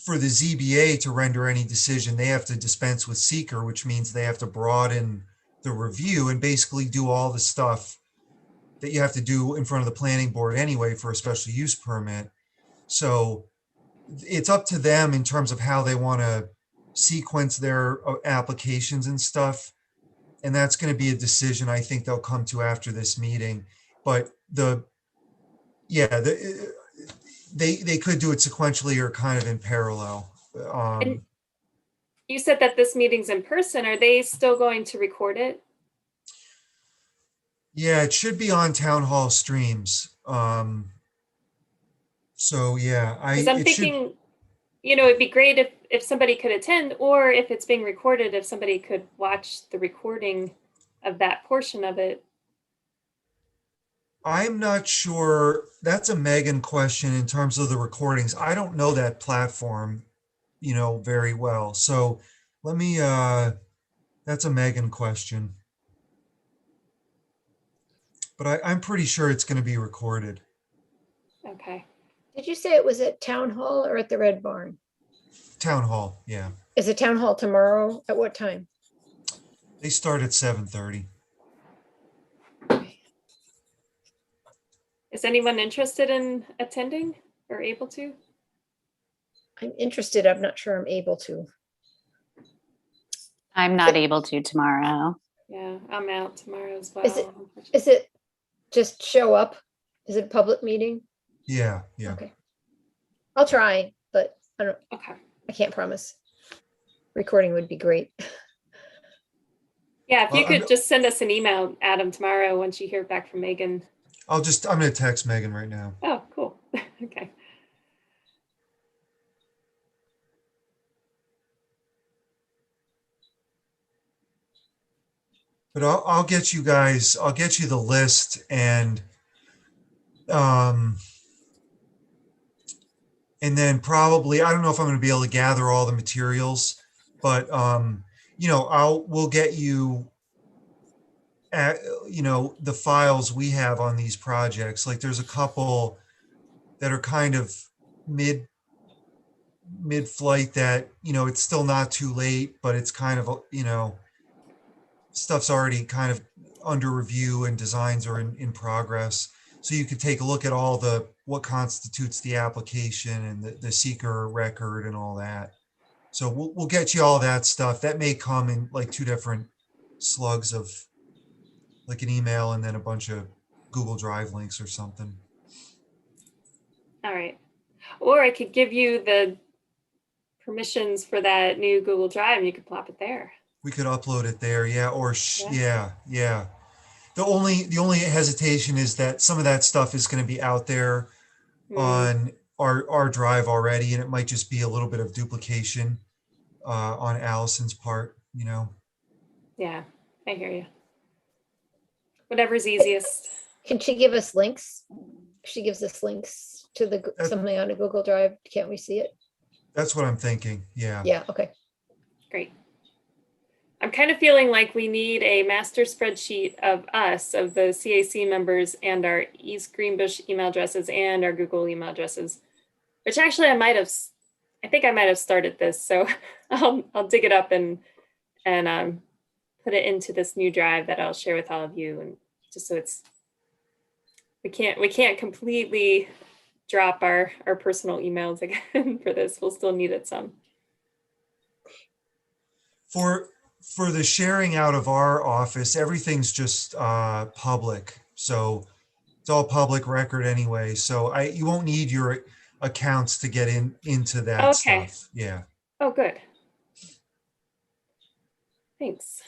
for the ZBA to render any decision, they have to dispense with seeker, which means they have to broaden the review and basically do all the stuff that you have to do in front of the planning board anyway for a special use permit. So it's up to them in terms of how they want to sequence their applications and stuff. And that's going to be a decision I think they'll come to after this meeting. But they could do it sequentially or kind of in parallel. And you said that this meeting's in person. Are they still going to record it? Yeah, it should be on town hall streams. So yeah, Because I'm thinking, it'd be great if somebody could attend, or if it's being recorded, if somebody could watch the recording of that portion of it. I'm not sure. That's a Megan question in terms of the recordings. I don't know that platform, very well. So let me, that's a Megan question. But I'm pretty sure it's going to be recorded. Okay. Did you say it was at Town Hall or at the Red Barn? Town Hall, yeah. Is it Town Hall tomorrow? At what time? They start at 7:30. Is anyone interested in attending or able to? I'm interested. I'm not sure I'm able to. I'm not able to tomorrow. Yeah, I'm out tomorrow as well. Is it just show up? Is it a public meeting? Yeah. Okay. I'll try, but Okay. I can't promise. Recording would be great. Yeah, if you could just send us an email, Adam, tomorrow once you hear back from Megan. I'm going to text Megan right now. Oh, cool. Okay. But I'll get you guys, I'll get you the list and then probably, I don't know if I'm going to be able to gather all the materials, but we'll get you the files we have on these projects. Like there's a couple that are kind of mid-flight that, it's still not too late, but it's kind of, stuff's already kind of under review and designs are in progress. So you could take a look at all what constitutes the application and the seeker record and all that. So we'll get you all that stuff. That may come in like 2 different slugs of like an email and then a bunch of Google Drive links or something. All right. Or I could give you the permissions for that new Google Drive and you could plop it there. We could upload it there, yeah, or Yeah. yeah. The only hesitation is that some of that stuff is going to be out there on our drive already, and it might just be a little bit of duplication on Allison's part, you know. Yeah, I hear you. Whatever's easiest. Can she give us links? She gives us links to something on a Google Drive. Can't we see it? That's what I'm thinking. Yeah. Yeah, okay. Great. I'm kind of feeling like we need a master spreadsheet of us, of the CAC members and our East Greenbush email addresses and our Google email addresses, which actually I think I might have started this. So I'll dig it up and put it into this new drive that I'll share with all of you. And just so we can't completely drop our personal emails again for this. We'll still need it some. For the sharing out of our office, everything's just public. So it's all public record anyway. So you won't need your accounts to get into that Okay. stuff. Yeah. Oh, good. Thanks.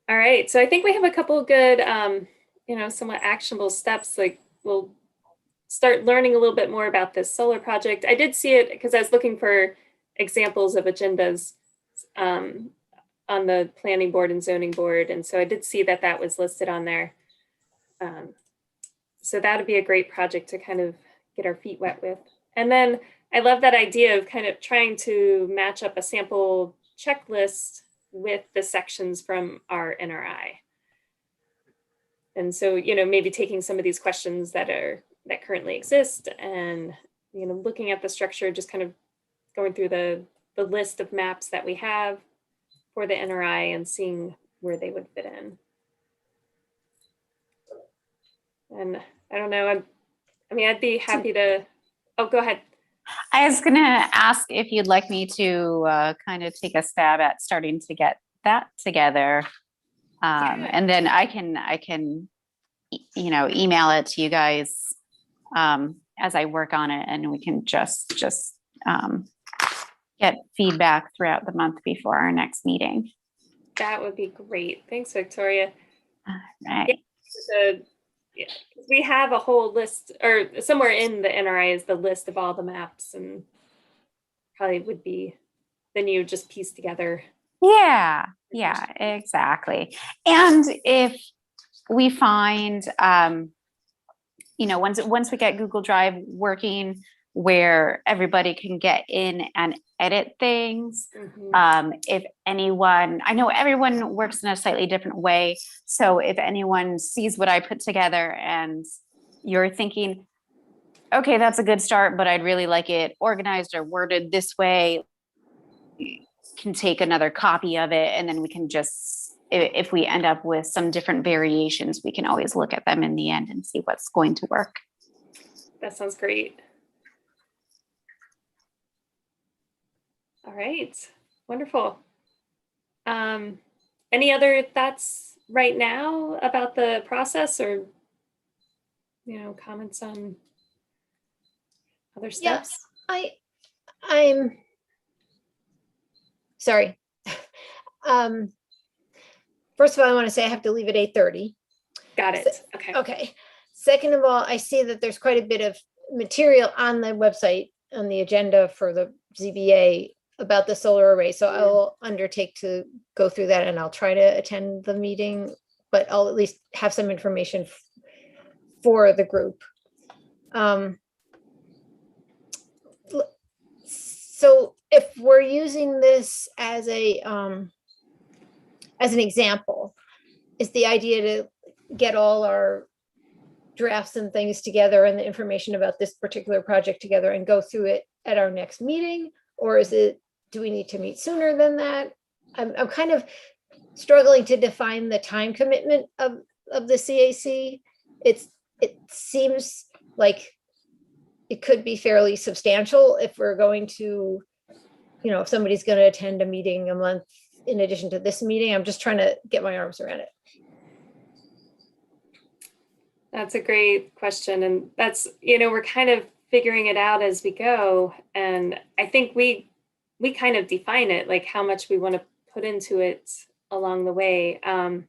All right. So I think we have a couple of good, somewhat actionable steps. Like we'll start learning a little bit more about this solar project. I did see it because I was looking for examples of agendas on the planning board and zoning board. And so I did see that was listed on there. So that'd be a great project to kind of get our feet wet with. And then I love that idea of kind of trying to match up a sample checklist with the sections from our NRI. And so, maybe taking some of these questions that currently exist and, looking at the structure, just kind of going through the list of maps that we have for the NRI and seeing where they would fit in. And I don't know, I'd be happy to, go ahead. I was going to ask if you'd like me to kind of take a stab at starting to get that together. And then I can, email it to you guys as I work on it, and we can just get feedback throughout the month before our next meeting. That would be great. Thanks, Victoria. Right. Yeah, we have a whole list, or somewhere in the NRI is the list of all the maps, and probably would be then you just piece together. Yeah, exactly. And if we find, once we get Google Drive working where everybody can get in and edit things, if anyone, I know everyone works in a slightly different way. So if anyone sees what I put together and you're thinking, okay, that's a good start, but I'd really like it organized or worded this way, you can take another copy of it, and then we can just, if we end up with some different variations, we can always look at them in the end and see what's going to work. That sounds great. All right, wonderful. Any other thoughts right now about the process, or comments on other steps? Yeah, I'm sorry. First of all, I want to say I have to leave at 8:30. Got it. Okay. Okay. Second of all, I see that there's quite a bit of material on the website, on the agenda for the ZBA about the solar array. So I will undertake to go through that, and I'll try to attend the meeting, but I'll at least have some information for the group. So if we're using this as an example, is the idea to get all our drafts and things together and the information about this particular project together and go through it at our next meeting? Or do we need to meet sooner than that? I'm kind of struggling to define the time commitment of the CAC. It's it seems like it could be fairly substantial if we're going to, if somebody's going to attend a meeting a month in addition to this meeting. I'm just trying to get my arms around it. That's a great question. And that's, we're kind of figuring it out as we go. And I think we kind of define it, like how much we want to put into it along the way. And,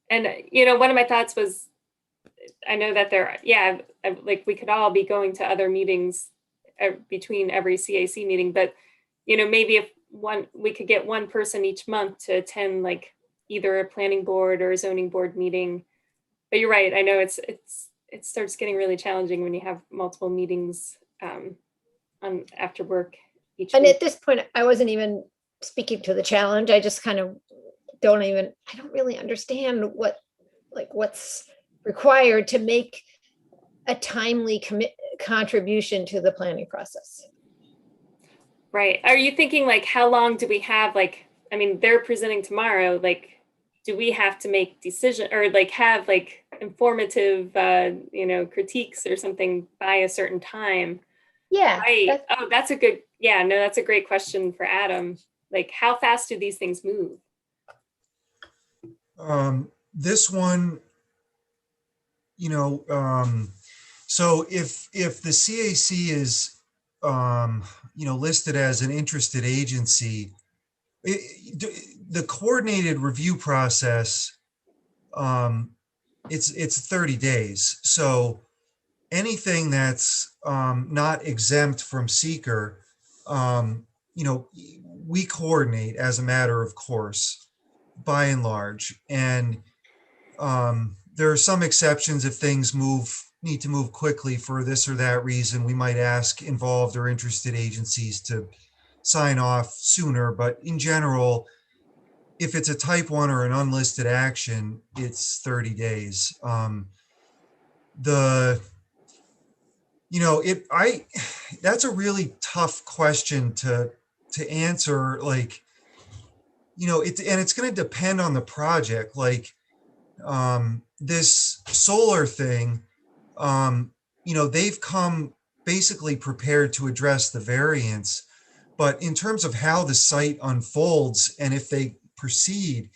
one of my thoughts was, I know that like we could all be going to other meetings between every CAC meeting, but, maybe if we could get one person each month to attend like either a planning board or a zoning board meeting. But you're right. I know it starts getting really challenging when you have multiple meetings on after work each And week. at this point, I wasn't even speaking to the challenge. I just kind of I don't really understand what's required to make a timely contribution to the planning process. Right. Are you thinking like how long do we have, like, I mean, they're presenting tomorrow, like, do we have to make decision or like have like informative critiques or something by a certain time? Yeah. Right. Oh, that's a great question for Adam. Like, how fast do these things move? This one, so if the CAC is, listed as an interested agency, the coordinated review process, it's 30 days. So anything that's not exempt from seeker, we coordinate as a matter of course, by and large. And there are some exceptions if things need to move quickly for this or that reason. We might ask involved or interested agencies to sign off sooner, but in general, if it's a type 1 or an unlisted action, it's 30 days. That's a really tough question to answer. Like, it's going to depend on the project. Like, this solar thing, they've come basically prepared to address the variance, but in terms of how the site unfolds and if they proceed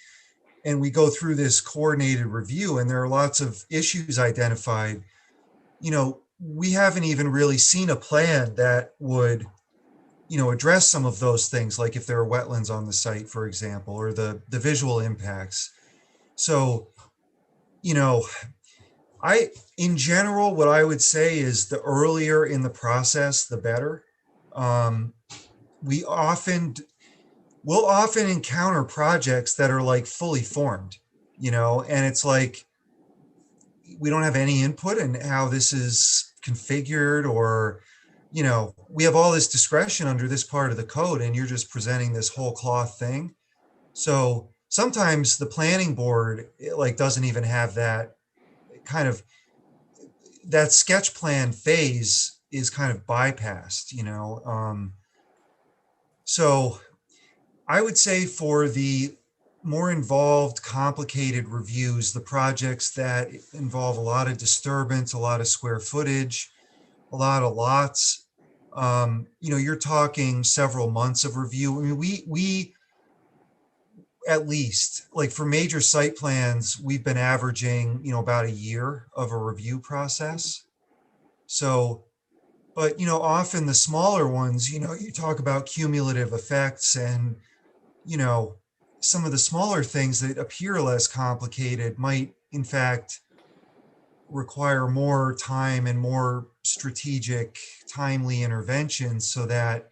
and we go through this coordinated review and there are lots of issues identified, we haven't even really seen a plan that would, address some of those things, like if there are wetlands on the site, for example, or the visual impacts. So, in general, what I would say is the earlier in the process, the better. We'll often encounter projects that are like fully formed, and it's like, we don't have any input in how this is configured, or, we have all this discretion under this part of the code and you're just presenting this whole cloth thing. So sometimes the planning board doesn't even have that kind of, that sketch plan phase is kind of bypassed, so I would say for the more involved, complicated reviews, the projects that involve a lot of disturbance, a lot of square footage, a lot of lots, you're talking several months of review. I mean, we at least, like for major site plans, we've been averaging, about a year of a review process. So, but, often the smaller ones, you talk about cumulative effects and, some of the smaller things that appear less complicated might, in fact, require more time and more strategic, timely interventions so that,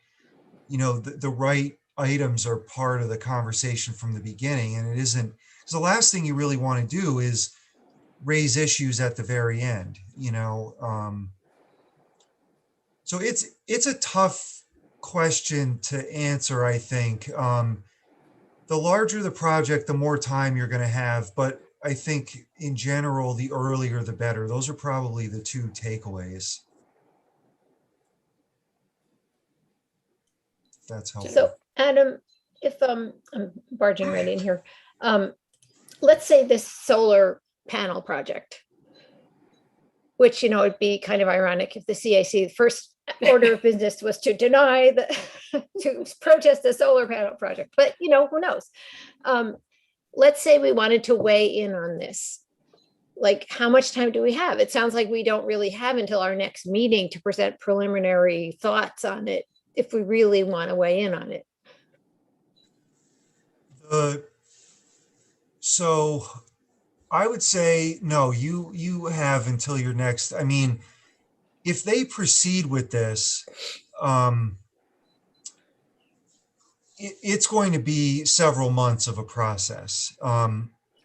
the right items are part of the conversation from the beginning. And it isn't, because the last thing you really want to do is raise issues at the very end, so it's a tough question to answer, I think. The larger the project, the more time you're going to have. But I think in general, the earlier, the better. Those are probably the two takeaways. If that's helpful. So Adam, if I'm barging right in here, let's say this solar panel project, which, you know, it'd be kind of ironic if the CAC, the first order of business was to deny to protest the solar panel project, but you know, who knows? Let's say we wanted to weigh in on this. Like, how much time do we have? It sounds like we don't really have until our next meeting to present preliminary thoughts on it, if we really want to weigh in on it. So I would say, no, you have until your next, I mean, if they proceed with this, it's going to be several months of a process.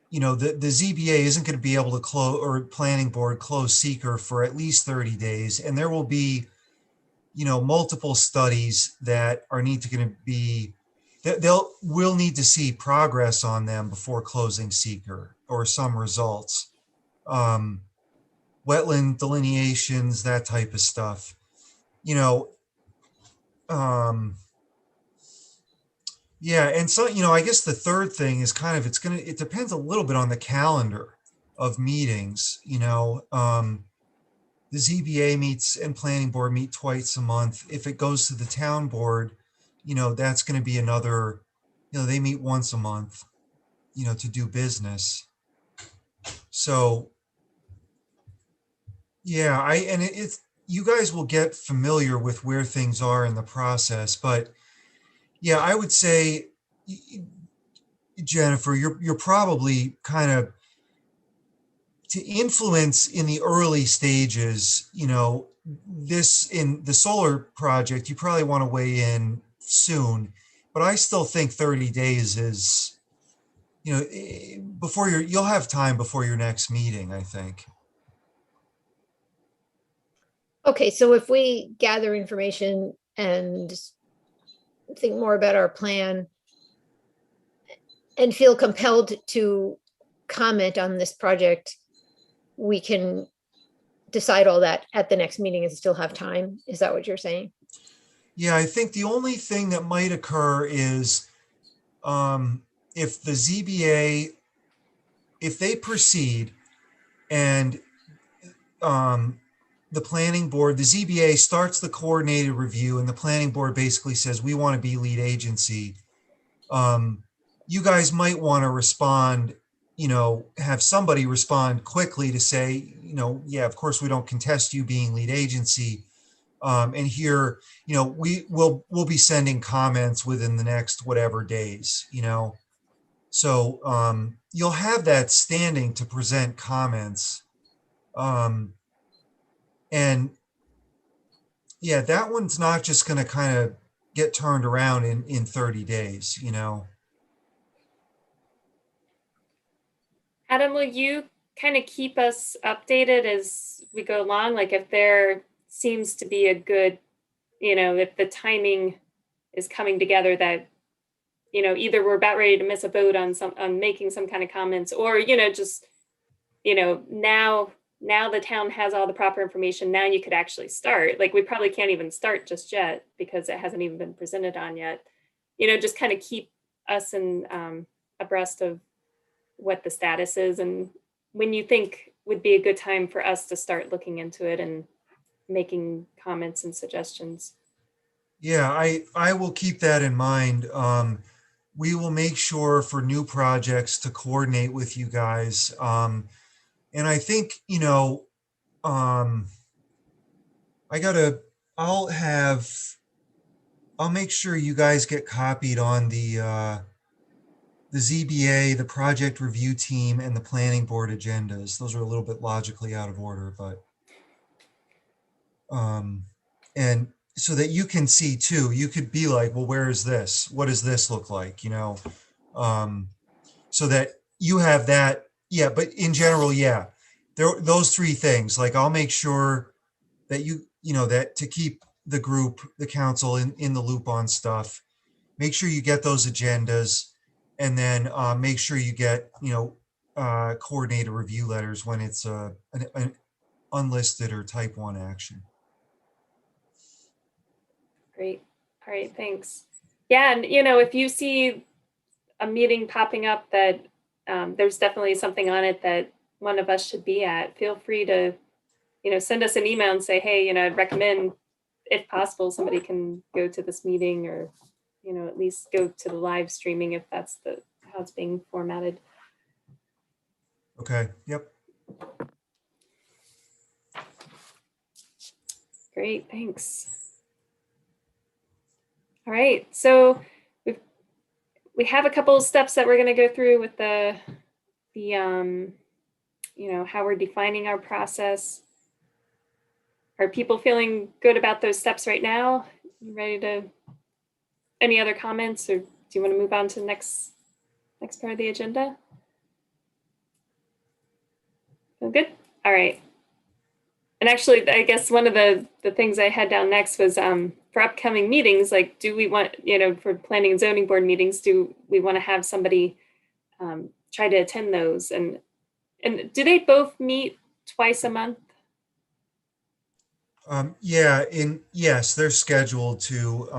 You know, the ZBA isn't going to be able to close, or planning board close seeker for at least 30 days. And there will be, you know, multiple studies that are going to be, we'll need to see progress on them before closing seeker, or some results. Wetland delineations, that type of stuff, you know. Yeah, and so, you know, I guess the third thing is kind of, it depends a little bit on the calendar of meetings, you know. The ZBA meets and planning board meet twice a month. If it goes to the town board, you know, that's going to be another, you know, they meet once a month, you know, to do business. So, yeah, it's, you guys will get familiar with where things are in the process, but yeah, I would say, Jennifer, you're probably kind of, to influence in the early stages, you know, this, in the solar project, you probably want to weigh in soon, but I still think 30 days is, you know, before you'll have time before your next meeting, I think. Okay, so if we gather information and think more about our plan and feel compelled to comment on this project, we can decide all that at the next meeting and still have time. Is that what you're saying? Yeah, I think the only thing that might occur is, if the ZBA, if they proceed and the planning board, the ZBA starts the coordinated review, and the planning board basically says, we want to be lead agency. You guys might want to respond, you know, have somebody respond quickly to say, you know, yeah, of course we don't contest you being lead agency. And here, you know, we'll be sending comments within the next whatever days, you know. So you'll have that standing to present comments. And yeah, that one's not just going to kind of get turned around in 30 days, you know. Adam, will you kind of keep us updated as we go along? Like if there seems to be a good, you know, if the timing is coming together that, you know, either we're about ready to miss a vote on making some kind of comments, or, you know, just, you know, now the town has all the proper information, now you could actually start. Like we probably can't even start just yet because it hasn't even been presented on yet. You know, just kind of keep us in abreast of what the status is and when you think would be a good time for us to start looking into it and making comments and suggestions. Yeah, I will keep that in mind. We will make sure for new projects to coordinate with you guys. And I think, you know, I'll make sure you guys get copied on the ZBA, the project review team, and the planning board agendas. Those are a little bit logically out of order, but and so that you can see too, you could be like, well, where is this? What does this look like? You know, so that you have that. Yeah, but in general, yeah, those three things. Like I'll make sure that you know, that to keep the group, the council in the loop on stuff. Make sure you get those agendas, and then make sure you get, you know, coordinated review letters when it's an unlisted or type 1 action. Great. All right, thanks. Yeah, and you know, if you see a meeting popping up that there's definitely something on it that one of us should be at, feel free to send us an email and say, hey, I'd recommend, if possible, somebody can go to this meeting, or, at least go to the live streaming if that's how it's being formatted. Okay, yep. Great, thanks. All right, so we have a couple of steps that we're going to go through with the how we're defining our process. Are people feeling good about those steps right now? You ready to? Any other comments, or do you want to move on to the next part of the agenda? Feel good? All right. And actually, I guess one of the things I had down next was for upcoming meetings, like, do we want, for planning and zoning board meetings, do we want to have somebody try to attend those? And do they both meet twice a month? Yeah, yes, they're scheduled to.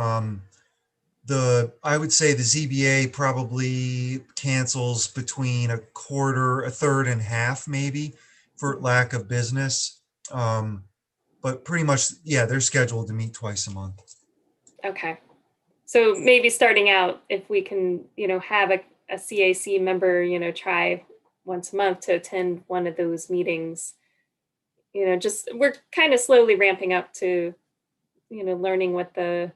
I would say the ZBA probably cancels between a quarter, a third and half maybe for lack of business. But pretty much, yeah, they're scheduled to meet twice a month. Okay. So maybe starting out, if we can, have a CAC member, try once a month to attend one of those meetings, just we're kind of slowly ramping up to, learning what the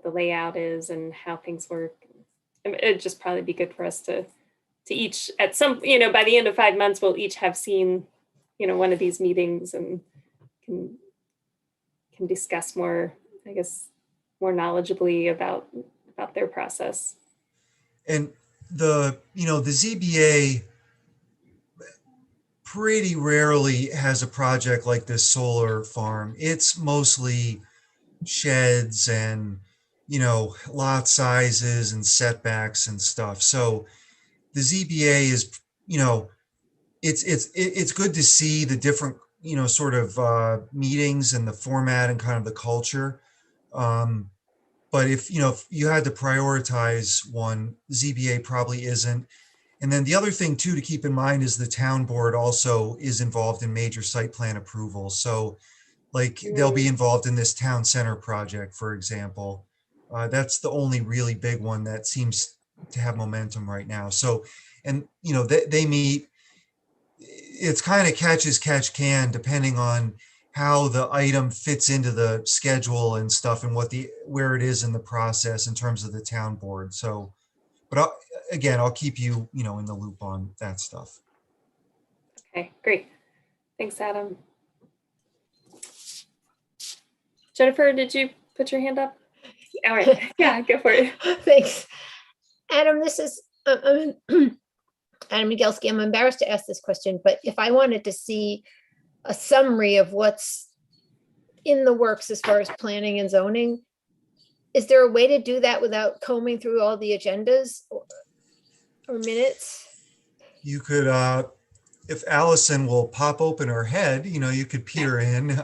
layout is and how things work. It'd just probably be good for us to each at some, by the end of 5 months, we'll each have seen, one of these meetings and can discuss more, I guess, more knowledgeably about their process. And the ZBA pretty rarely has a project like this solar farm. It's mostly sheds and, lot sizes and setbacks and stuff. So the ZBA is, it's good to see the different, sort of meetings and the format and kind of the culture. But if you had to prioritize one, ZBA probably isn't. And then the other thing too to keep in mind is the town board also is involved in major site plan approval. So like they'll be involved in this town center project, for example. That's the only really big one that seems to have momentum right now. So, and they meet, it's kind of catch can depending on how the item fits into the schedule and stuff and where it is in the process in terms of the town board. So, but I'll keep you, in the loop on that stuff. Okay, great. Thanks, Adam. Jennifer, did you put your hand up? All right, yeah, go for it. Thanks. Adam, this is Adam Migelski. I'm embarrassed to ask this question, but if I wanted to see a summary of what's in the works as far as planning and zoning, is there a way to do that without combing through all the agendas or minutes? You could, if Allison will pop open her head, you could peer in.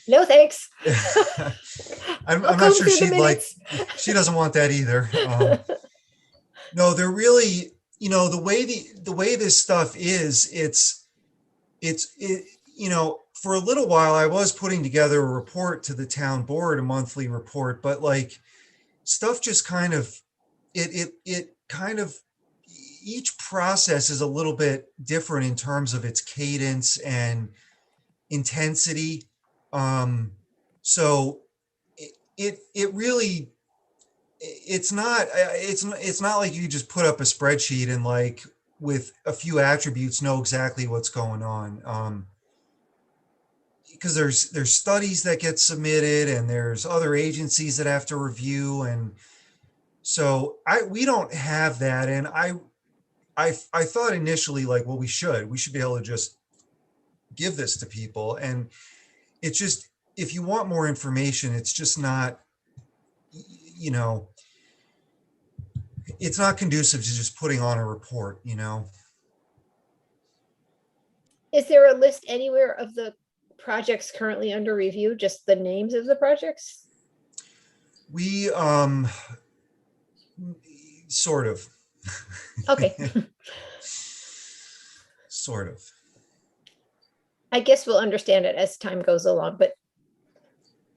No, thanks. I'm I'll not comb sure through the she'd like, minutes. she doesn't want that either. No, they're really, the way this stuff is, for a little while I was putting together a report to the town board, a monthly report, but like stuff just kind of, it kind of, each process is a little bit different in terms of its cadence and intensity. So it really, it's not like you just put up a spreadsheet and like with a few attributes know exactly what's going on. Because there's studies that get submitted and there's other agencies that have to review, and so we don't have that. And I thought initially like, well, we should be able to just give this to people, and it's just, if you want more information, it's just not, it's not conducive to just putting on a report. Is there a list anywhere of the projects currently under review, just the names of the projects? We sort of. Okay. Sort of. I guess we'll understand it as time goes along, but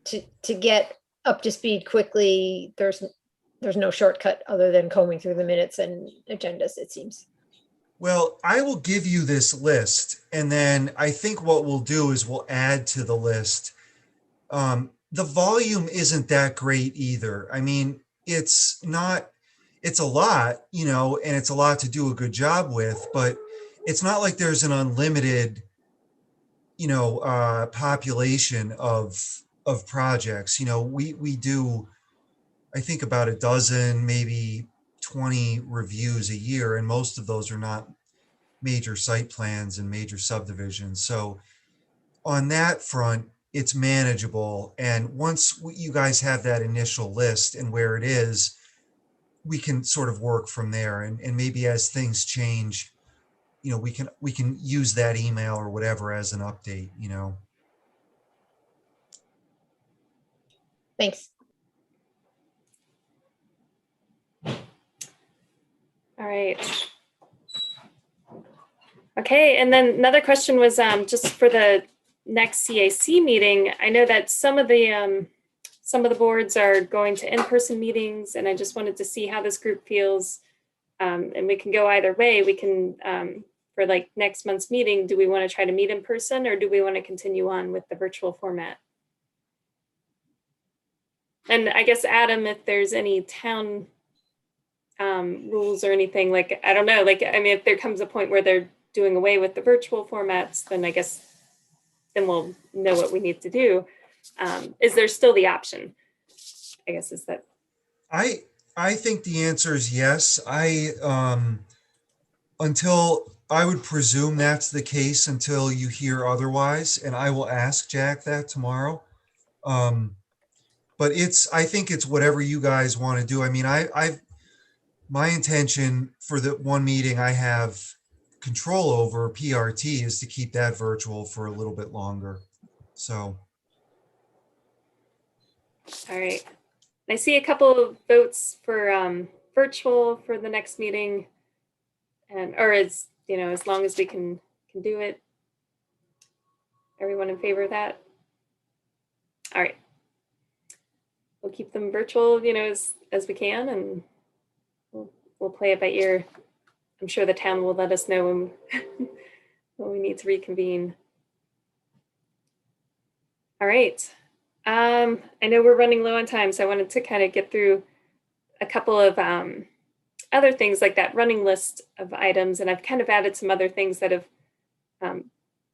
to get up to speed quickly, there's no shortcut other than combing through the minutes and agendas, it seems. Well, I will give you this list, and then I think what we'll do is we'll add to the list. The volume isn't that great either. I mean, it's not, it's a lot, you know, and it's a lot to do a good job with, but it's not like there's an unlimited, you know, population of projects. You know, we do, I think, about a dozen, maybe 20 reviews a year, and most of those are not major site plans and major subdivisions. So on that front, it's manageable. And once you guys have that initial list and where it is, we can sort of work from there. And maybe as things change, you know, we can use that email or whatever as an update, you know. Thanks. All right. Okay, and then another question was just for the next CAC meeting. I know that some of the boards are going to in-person meetings, and I just wanted to see how this group feels. And we can go either way. We can, for like next month's meeting, do we want to try to meet in person, or do we want to continue on with the virtual format? And I guess, Adam, if there's any town rules or anything, like, I don't know, like, I mean, if there comes a point where they're doing away with the virtual formats, then I guess then we'll know what we need to do. Is there still the option? I guess is that. I think the answer is yes. Until I would presume that's the case until you hear otherwise, and I will ask Jack that tomorrow. But I think it's whatever you guys want to do. I mean, my intention for the one meeting I have control over, PRT, is to keep that virtual for a little bit longer. So. All right. I see a couple of votes for virtual for the next meeting, or as you know, as long as we can do it. Everyone in favor of that? All right. We'll keep them virtual, you know, as we can, and we'll play it by ear. I'm sure the town will let us know when when we need to reconvene. All right. I know we're running low on time, so I wanted to kind of get through a couple of other things like that running list of items, and I've kind of added some other things that have,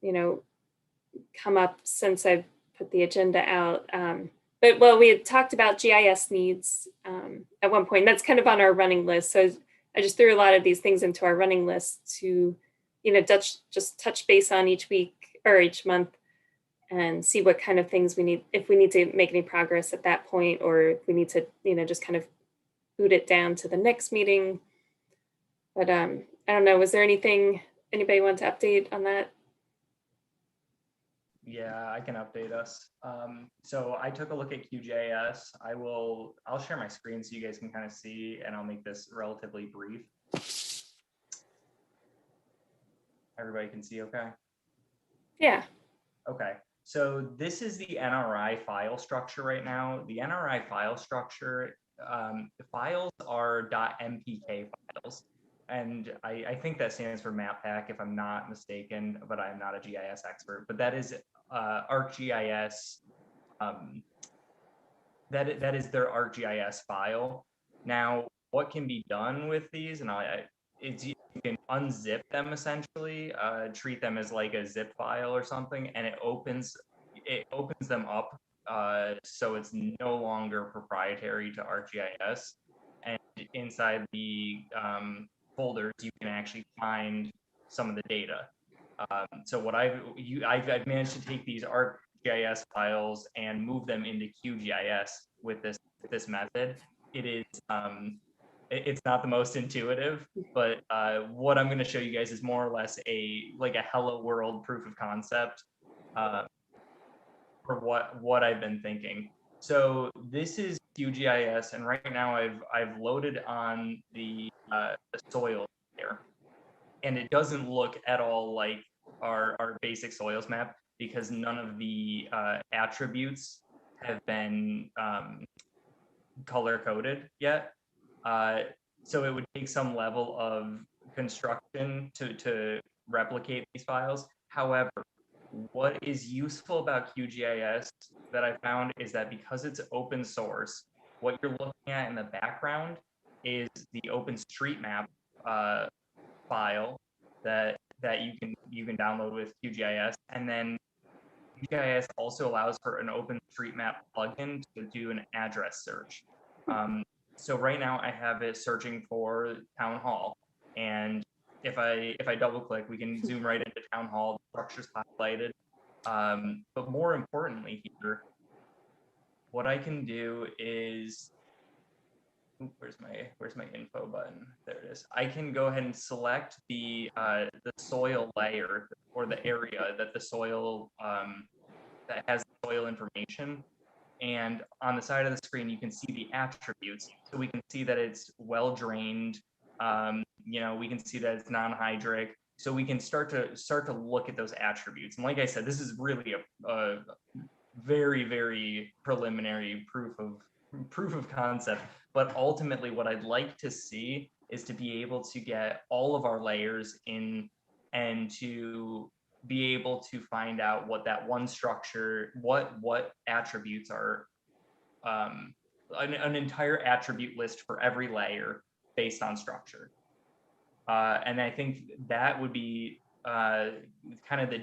you know, come up since I've put the agenda out. But well, we had talked about GIS needs at one point. That's kind of on our running list. So I just threw a lot of these things into our running list to, you know, just touch base on each week or each month and see what kind of things we need, if we need to make any progress at that point, or if we need to, you know, just kind of boot it down to the next meeting. But I don't know, was there anything anybody want to update on that? Yeah, I can update us. So I took a look at QGIS. I'll share my screen so you guys can kind of see, and I'll make this relatively brief. Everybody can see okay? Yeah. Okay. So this is the Nri file structure right now. The Nri file structure, the files are .mpk files. And I think that stands for map pack, if I'm not mistaken, but I'm not a GIS expert. But that is ArcGIS. That is their ArcGIS file. Now, what can be done with these? And you can unzip them essentially, treat them as like a zip file or something, and it opens them up, so it's no longer proprietary to ArcGIS. And inside the folders, you can actually find some of the data. So what I've managed to take these ArcGIS files and move them into QGIS with this method. It is it's not the most intuitive, but what I'm going to show you guys is more or less a hello world proof of concept for what I've been thinking. So this is QGIS, and right now I've loaded on the soil here, and it doesn't look at all like our basic soils map because none of the attributes have been color coded yet. So it would take some level of construction to replicate these files. However, what is useful about QGIS that I found is that because it's open source, what you're looking at in the background is the OpenStreetMap file that you can download with QGIS, and then QGIS also allows for an OpenStreetMap plugin to do an address search. So right now I have it searching for Town Hall, and if I double click, we can zoom right into Town Hall. The structure's highlighted. But more importantly here, what I can do is, where's my info button? There it is. I can go ahead and select the soil layer or the area that the soil that has soil information. And on the side of the screen, you can see the attributes. So we can see that it's well drained. We can see that it's non-hydric. So we can start to look at those attributes. And like I said, this is really a very, very preliminary proof of concept. But ultimately, what I'd like to see is to be able to get all of our layers in and to be able to find out what that one structure, what attributes are, an entire attribute list for every layer based on structure. And I think that would be kind of the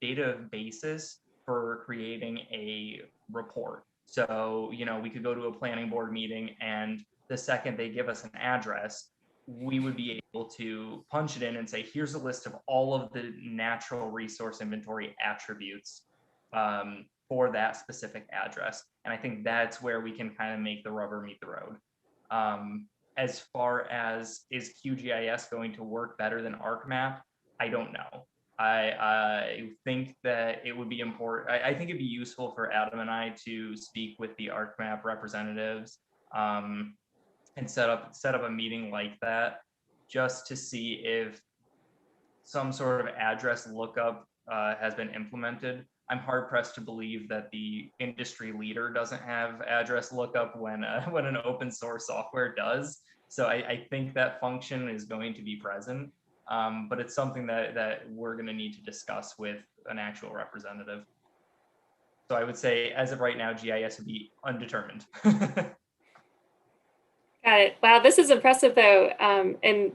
data basis for creating a report. So, we could go to a planning board meeting, and the second they give us an address, we would be able to punch it in and say, here's a list of all of the natural resource inventory attributes for that specific address. And I think that's where we can kind of make the rubber meet the road. As far as is QGIS going to work better than ArcMap, I don't know. I think that it would be important. I think it'd be useful for Adam and I to speak with the ArcMap representatives and set up a meeting like that, just to see if some sort of address lookup has been implemented. I'm hard pressed to believe that the industry leader doesn't have address lookup when an open source software does. So I think that function is going to be present, but it's something that we're going to need to discuss with an actual representative. So I would say, as of right now, GIS would be undetermined. Got it. Wow, this is impressive though. And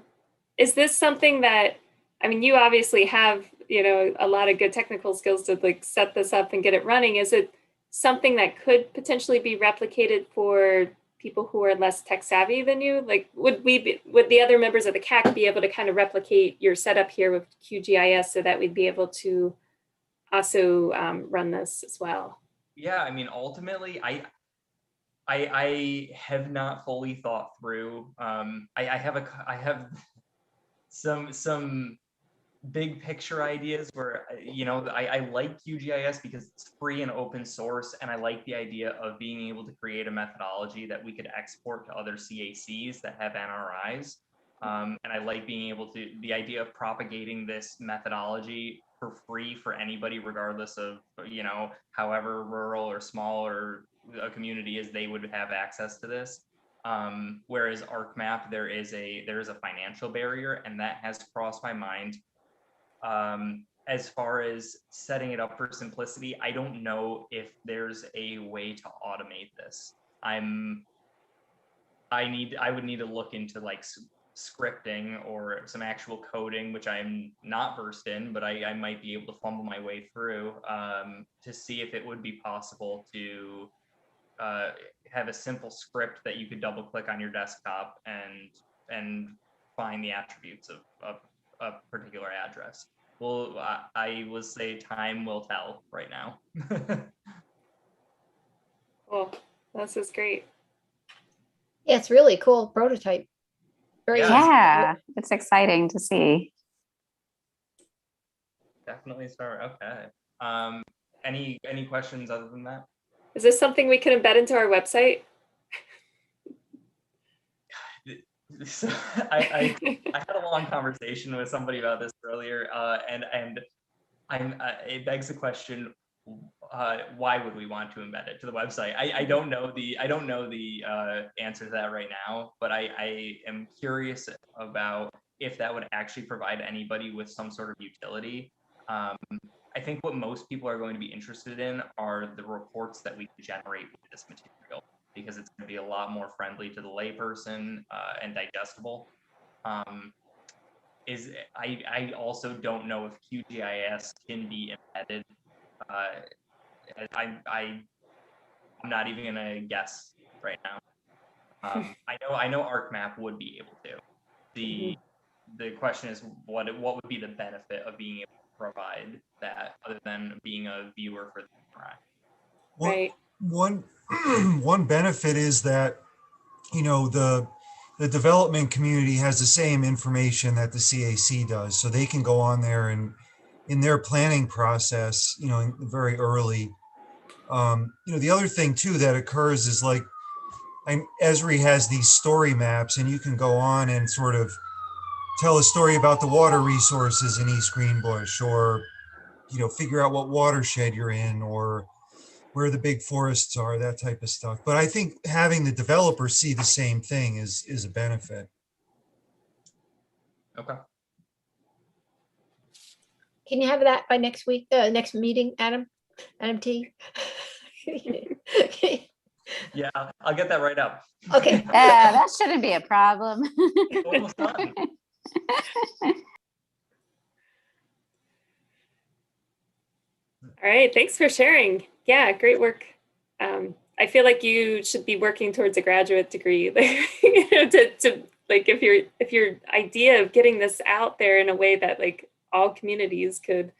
is this something that, you obviously have, a lot of good technical skills to like set this up and get it running. Is it something that could potentially be replicated for people who are less tech savvy than you? Like, would the other members of the CAC be able to kind of replicate your setup here with QGIS so that we'd be able to also run this as well? Yeah, ultimately, I have not fully thought through. I have some big picture ideas where I like QGIS because it's free and open source, and I like the idea of being able to create a methodology that we could export to other CACs that have NRIs. And I like being able to the idea of propagating this methodology for free for anybody, regardless of however rural or small or a community is, they would have access to this. Whereas ArcMap, there is a financial barrier, and that has crossed my mind. As far as setting it up for simplicity, I don't know if there's a way to automate this. I would need to look into like scripting or some actual coding, which I'm not versed in, but I might be able to fumble my way through to see if it would be possible to have a simple script that you could double click on your desktop and find the attributes of a particular address. Well, I will say time will tell right now. Cool. This is great. Yeah, it's really cool prototype. Very Yeah, it's exciting to see. Definitely start. Okay. Any questions other than that? Is this something we can embed into our website? So I had a long conversation with somebody about this earlier, and it begs the question, why would we want to embed it to the website? I don't know the answer to that right now, but I am curious about if that would actually provide anybody with some sort of utility. I think what most people are going to be interested in are the reports that we can generate with this material, because it's going to be a lot more friendly to the layperson and digestible. I also don't know if QGIS can be embedded. I'm not even gonna guess right now. I know ArcMap would be able to. The question is what would be the benefit of being able to provide that, other than being a viewer for the camera? Right. One benefit is that, you know, the development community has the same information that the CAC does, so they can go on there and in their planning process, you know, very early. You know, the other thing too that occurs is like, Esri has these story maps, and you can go on and sort of tell a story about the water resources in East Greenbush, or, you know, figure out what watershed you're in, or where the big forests are, that type of stuff. But I think having the developer see the same thing is a benefit. Okay. Can you have that by next week, next meeting, Adam T? Yeah, I'll get that right up. Okay. Yeah, that shouldn't be a problem. Almost done. All right, thanks for sharing. Yeah, great work. I feel like you should be working towards a graduate degree, you know, to like if your idea of getting this out there in a way that like all communities could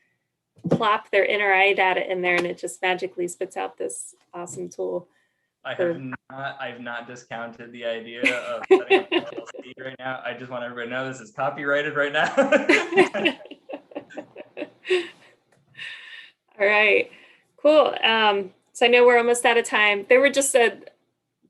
plop their NRI data in there and it just magically spits out this awesome tool. I've not discounted the idea of setting up an LLC right now. I just want everybody to know this is copyrighted right now. All right, cool. So I know we're almost out of time. There were just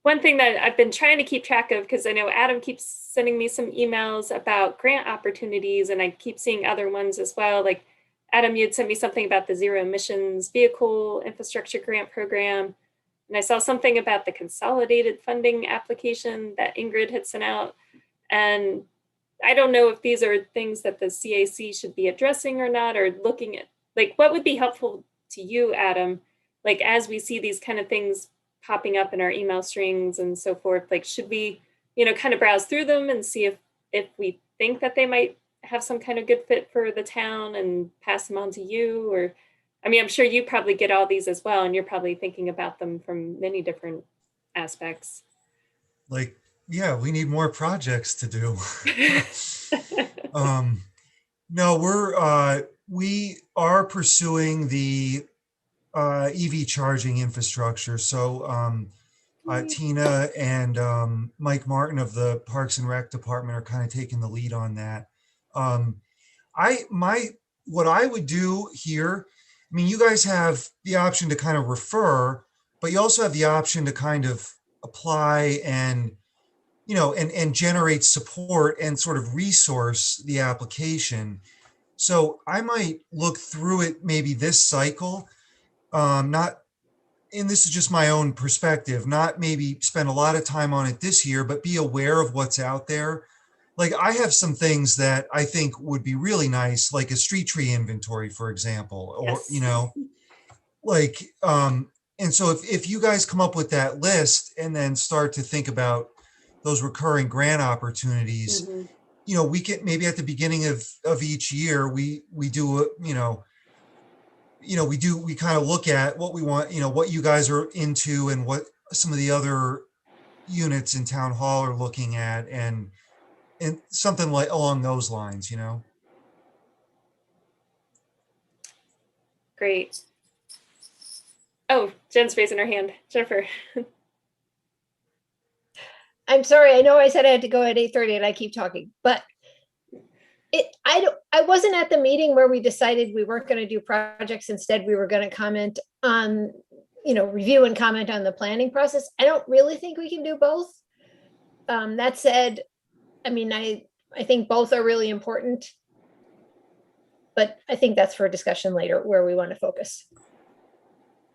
one thing that I've been trying to keep track of, because I know Adam keeps sending me some emails about grant opportunities, and I keep seeing other ones as well. Like Adam, you had sent me something about the Zero Emissions Vehicle Infrastructure Grant Program. And I saw something about the consolidated funding application that Ingrid had sent out. And I don't know if these are things that the CAC should be addressing or not, or looking at, like, what would be helpful to you, Adam? Like, as we see these kind of things popping up in our email strings and so forth, like, should we, you know, kind of browse through them and see if we think that they might have some kind of good fit for the town and pass them on to you? Or, I mean, I'm sure you probably get all these as well, and you're probably thinking about them from many different aspects. Like, yeah, we need more projects to do. No, we are pursuing the EV charging infrastructure. So Tina and Mike Martin of the Parks and Rec Department are kind of taking the lead on that. What I would do here, I mean, you guys have the option to kind of refer, but you also have the option to kind of apply and, you know, and generate support and sort of resource the application. So I might look through it maybe this cycle, not, and this is just my own perspective, not maybe spend a lot of time on it this year, but be aware of what's out there. Like I have some things that I think would be really nice, like a street tree inventory, for example, or, Yes. you know, like, and so if you guys come up with that list and then start to think about those recurring grant opportunities, Mhm. you know, we can maybe at the beginning of each year, we do, we kind of look at what we want, you know, what you guys are into and what some of the other units in town hall are looking at, and something like along those lines, you know. Great. Oh, Jen's raising her hand. Jennifer. I'm sorry. I know I said I had to go at 8:30 and I keep talking, but I wasn't at the meeting where we decided we weren't going to do projects. Instead, we were going to comment on, review and comment on the planning process. I don't really think we can do both. That said, I mean, I think both are really important. But I think that's for a discussion later where we want to focus.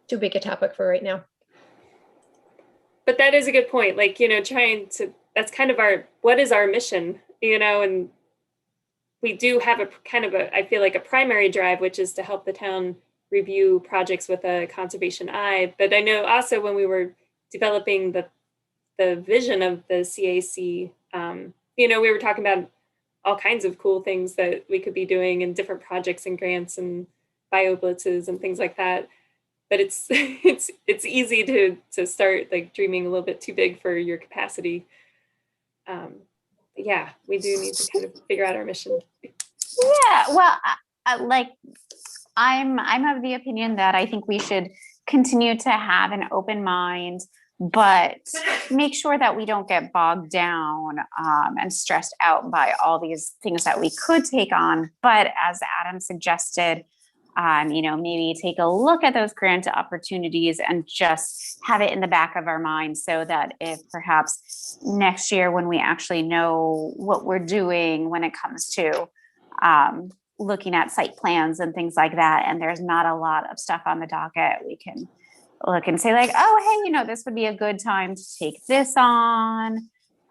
Too big a topic for right now. But that is a good point. Like, trying to, that's kind of what is our mission, and we do have a kind of I feel like a primary drive, which is to help the town review projects with a conservation eye. But I know also when we were developing the vision of the CAC, we were talking about all kinds of cool things that we could be doing in different projects and grants and bio blitzes and things like that. But it's it's easy to start like dreaming a little bit too big for your capacity. Yeah, we do need to kind of figure out our mission. Yeah, well, I'm of the opinion that I think we should continue to have an open mind, but make sure that we don't get bogged down and stressed out by all these things that we could take on. But as Adam suggested, maybe take a look at those grant opportunities and just have it in the back of our mind so that if perhaps next year when we actually know what we're doing when it comes to looking at site plans and things like that, and there's not a lot of stuff on the docket, we can look and say like, oh, hey, this would be a good time to take this on.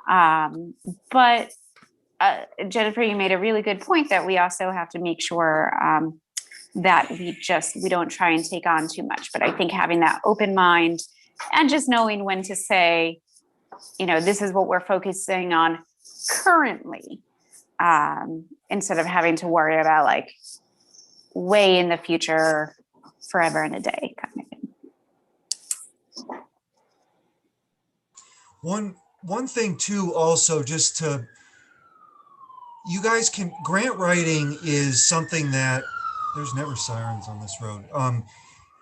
But Jennifer, you made a really good point that we also have to make sure that we don't try and take on too much. But I think having that open mind and just knowing when to say, this is what we're focusing on currently, instead of having to worry about like way in the future, forever and a day kind of thing. One thing too, also just to, you guys can, grant writing is something that, there's never sirens on this road.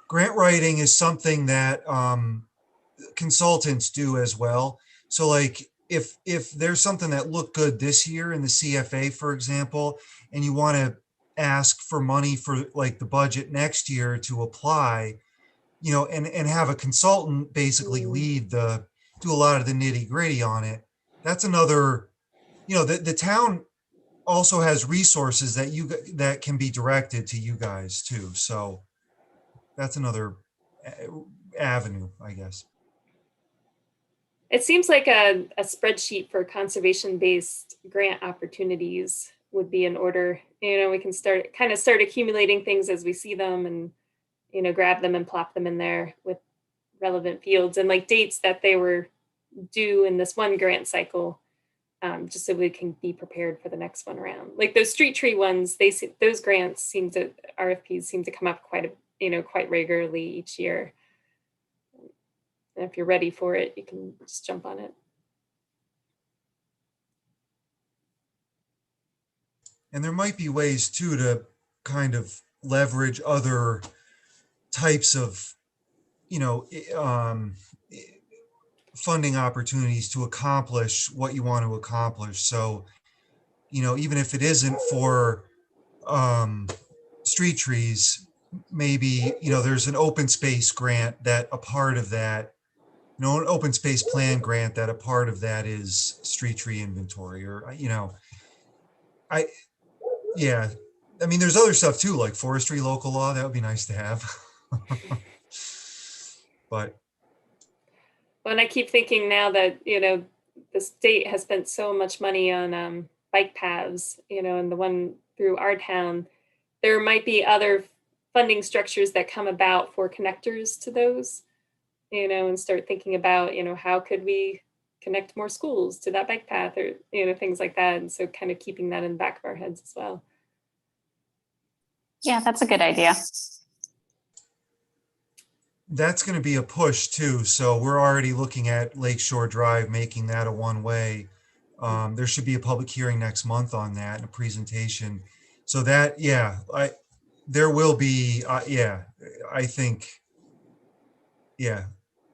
Grant writing is something that consultants do as well. So like if there's something that looked good this year in the CFA, for example, and you want to ask for money for like the budget next year to apply, and have a consultant basically do a lot of the nitty gritty on it. That's another, the town also has resources that can be directed to you guys too. So that's another avenue, I guess. It seems like a spreadsheet for conservation-based grant opportunities would be in order. We can start accumulating things as we see them and, grab them and plop them in there with relevant fields and like dates that they were due in this one grant cycle, just so we can be prepared for the next one around. Like those street tree ones, those grants RFPs seem to come up quite regularly each year. And if you're ready for it, you can just jump on it. And there might be ways too to kind of leverage other types of, funding opportunities to accomplish what you want to accomplish. So, even if it isn't for street trees, maybe, there's an open space grant that a part of that, an open space plan grant that a part of that is street tree inventory, or, I mean, there's other stuff too, like forestry local law. That would be nice to have. But. Well, and I keep thinking now that, the state has spent so much money on bike paths, and the one through our town, there might be other funding structures that come about for connectors to those, and start thinking about, how could we connect more schools to that bike path or, things like that. And so kind of keeping that in the back of our heads as well. Yeah, that's a good idea. That's going to be a push too. So we're already looking at Lakeshore Drive, making that a one-way. There should be a public hearing next month on that and a presentation. So that, there will be, I think,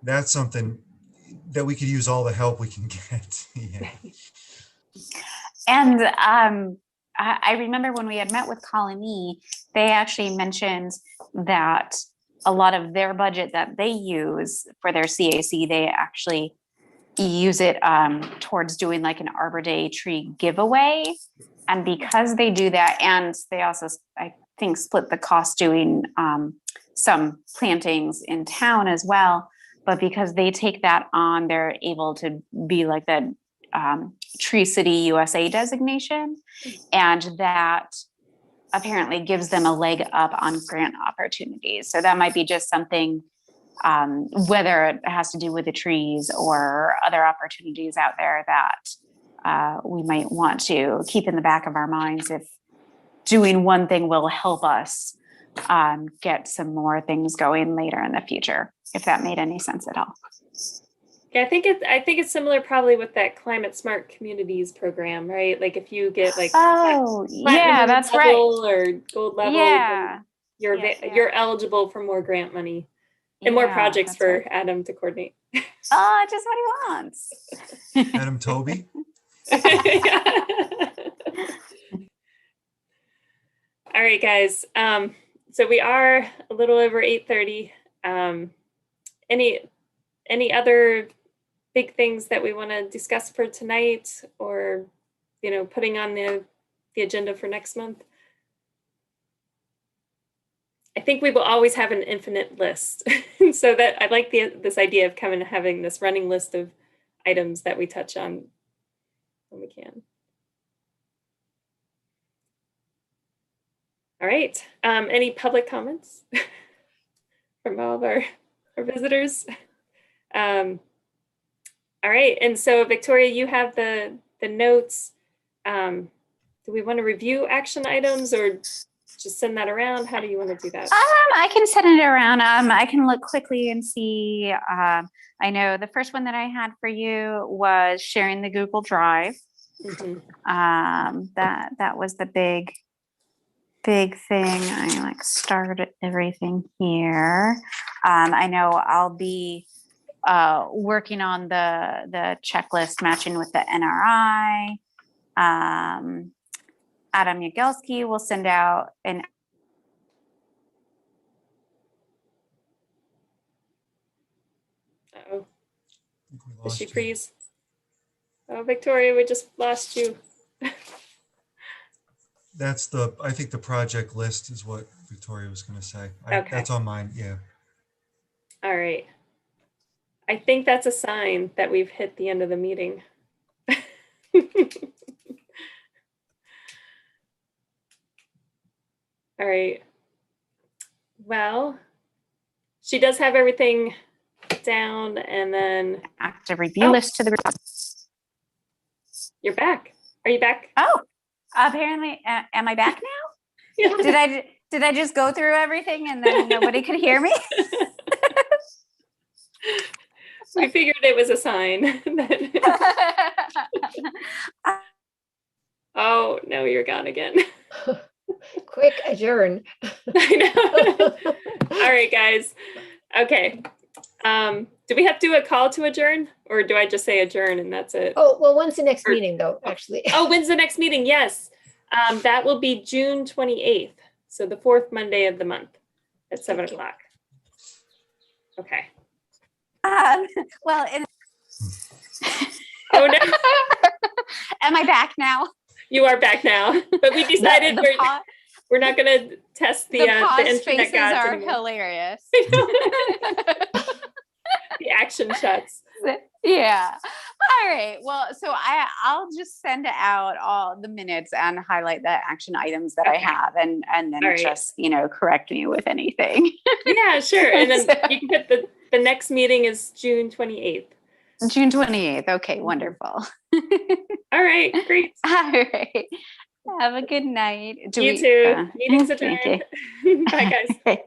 that's something that we could use all the help we can get. Yeah. And I remember when we had met with Colony, they actually mentioned that a lot of their budget that they use for their CAC, they actually use it towards doing like an Arbor Day tree giveaway. And because they do that, and they also, I think, split the cost doing some plantings in town as well. But because they take that on, they're able to be like the Tree City USA designation. And that apparently gives them a leg up on grant opportunities. So that might be just something, whether it has to do with the trees or other opportunities out there that we might want to keep in the back of our minds if doing one thing will help us get some more things going later in the future, if that made any sense at all. Yeah, I think it's similar probably with that Climate Smart Communities program, right? Like if you get like Oh, yeah, platinum that's right. level or gold level, Yeah. you're Yes, yeah. you're eligible for more grant money and more Yeah, projects that's for right. Adam to coordinate. Oh, just what he wants. Adam Toby? All right, guys. So we are a little over 8:30. Any other big things that we want to discuss for tonight, or putting on the agenda for next month? I think we will always have an infinite list. So that I like this idea of having this running list of items that we touch on when we can. All right. Any public comments from all of our visitors? All right. And so Victoria, you have the notes. Do we want to review action items or just send that around? How do you want to do that? I can send it around. I can look quickly and see. I know the first one that I had for you was sharing the Google Drive. Mhm. That was the big thing. I like started everything here. I know I'll be working on the checklist matching with the NRI. Adam Yagelski will send out an Uh-oh. We Did lost she you. freeze? Oh, Victoria, we just lost you. I think the project list is what Victoria was going to say. Okay. That's on mine, yeah. All right. I think that's a sign that we've hit the end of the meeting. All right. Well, she does have everything down, and then active review Oh. list to the you're back. Are you back? Oh, apparently, am I back now? Did I just go through everything and then nobody could hear me? We figured it was a sign. Oh, no, you're gone again. Quick, adjourn. I know. All right, guys. Okay. Do we have to do a call to adjourn, or do I just say adjourn and that's it? Oh, well, when's the next meeting though, actually? Oh, when's the next meeting? Yes. That will be June 28th. So the fourth Monday of the month at 7 o'clock. Okay. Well, Oh, no. am I back now? You are back now. But we decided we're not going to test the pause internet spaces gods are anymore. hilarious. The action shots. Yeah. All right. Well, so I'll just send out all the minutes and highlight the action items that I Okay. have, and then All right. just correct me with anything. Yeah, sure. And then you can put the next meeting is June 28th. June 28th. Okay, wonderful. All right, great. All right. Have a good night. You too. Meeting's adjourned. Thank you. Bye, guys.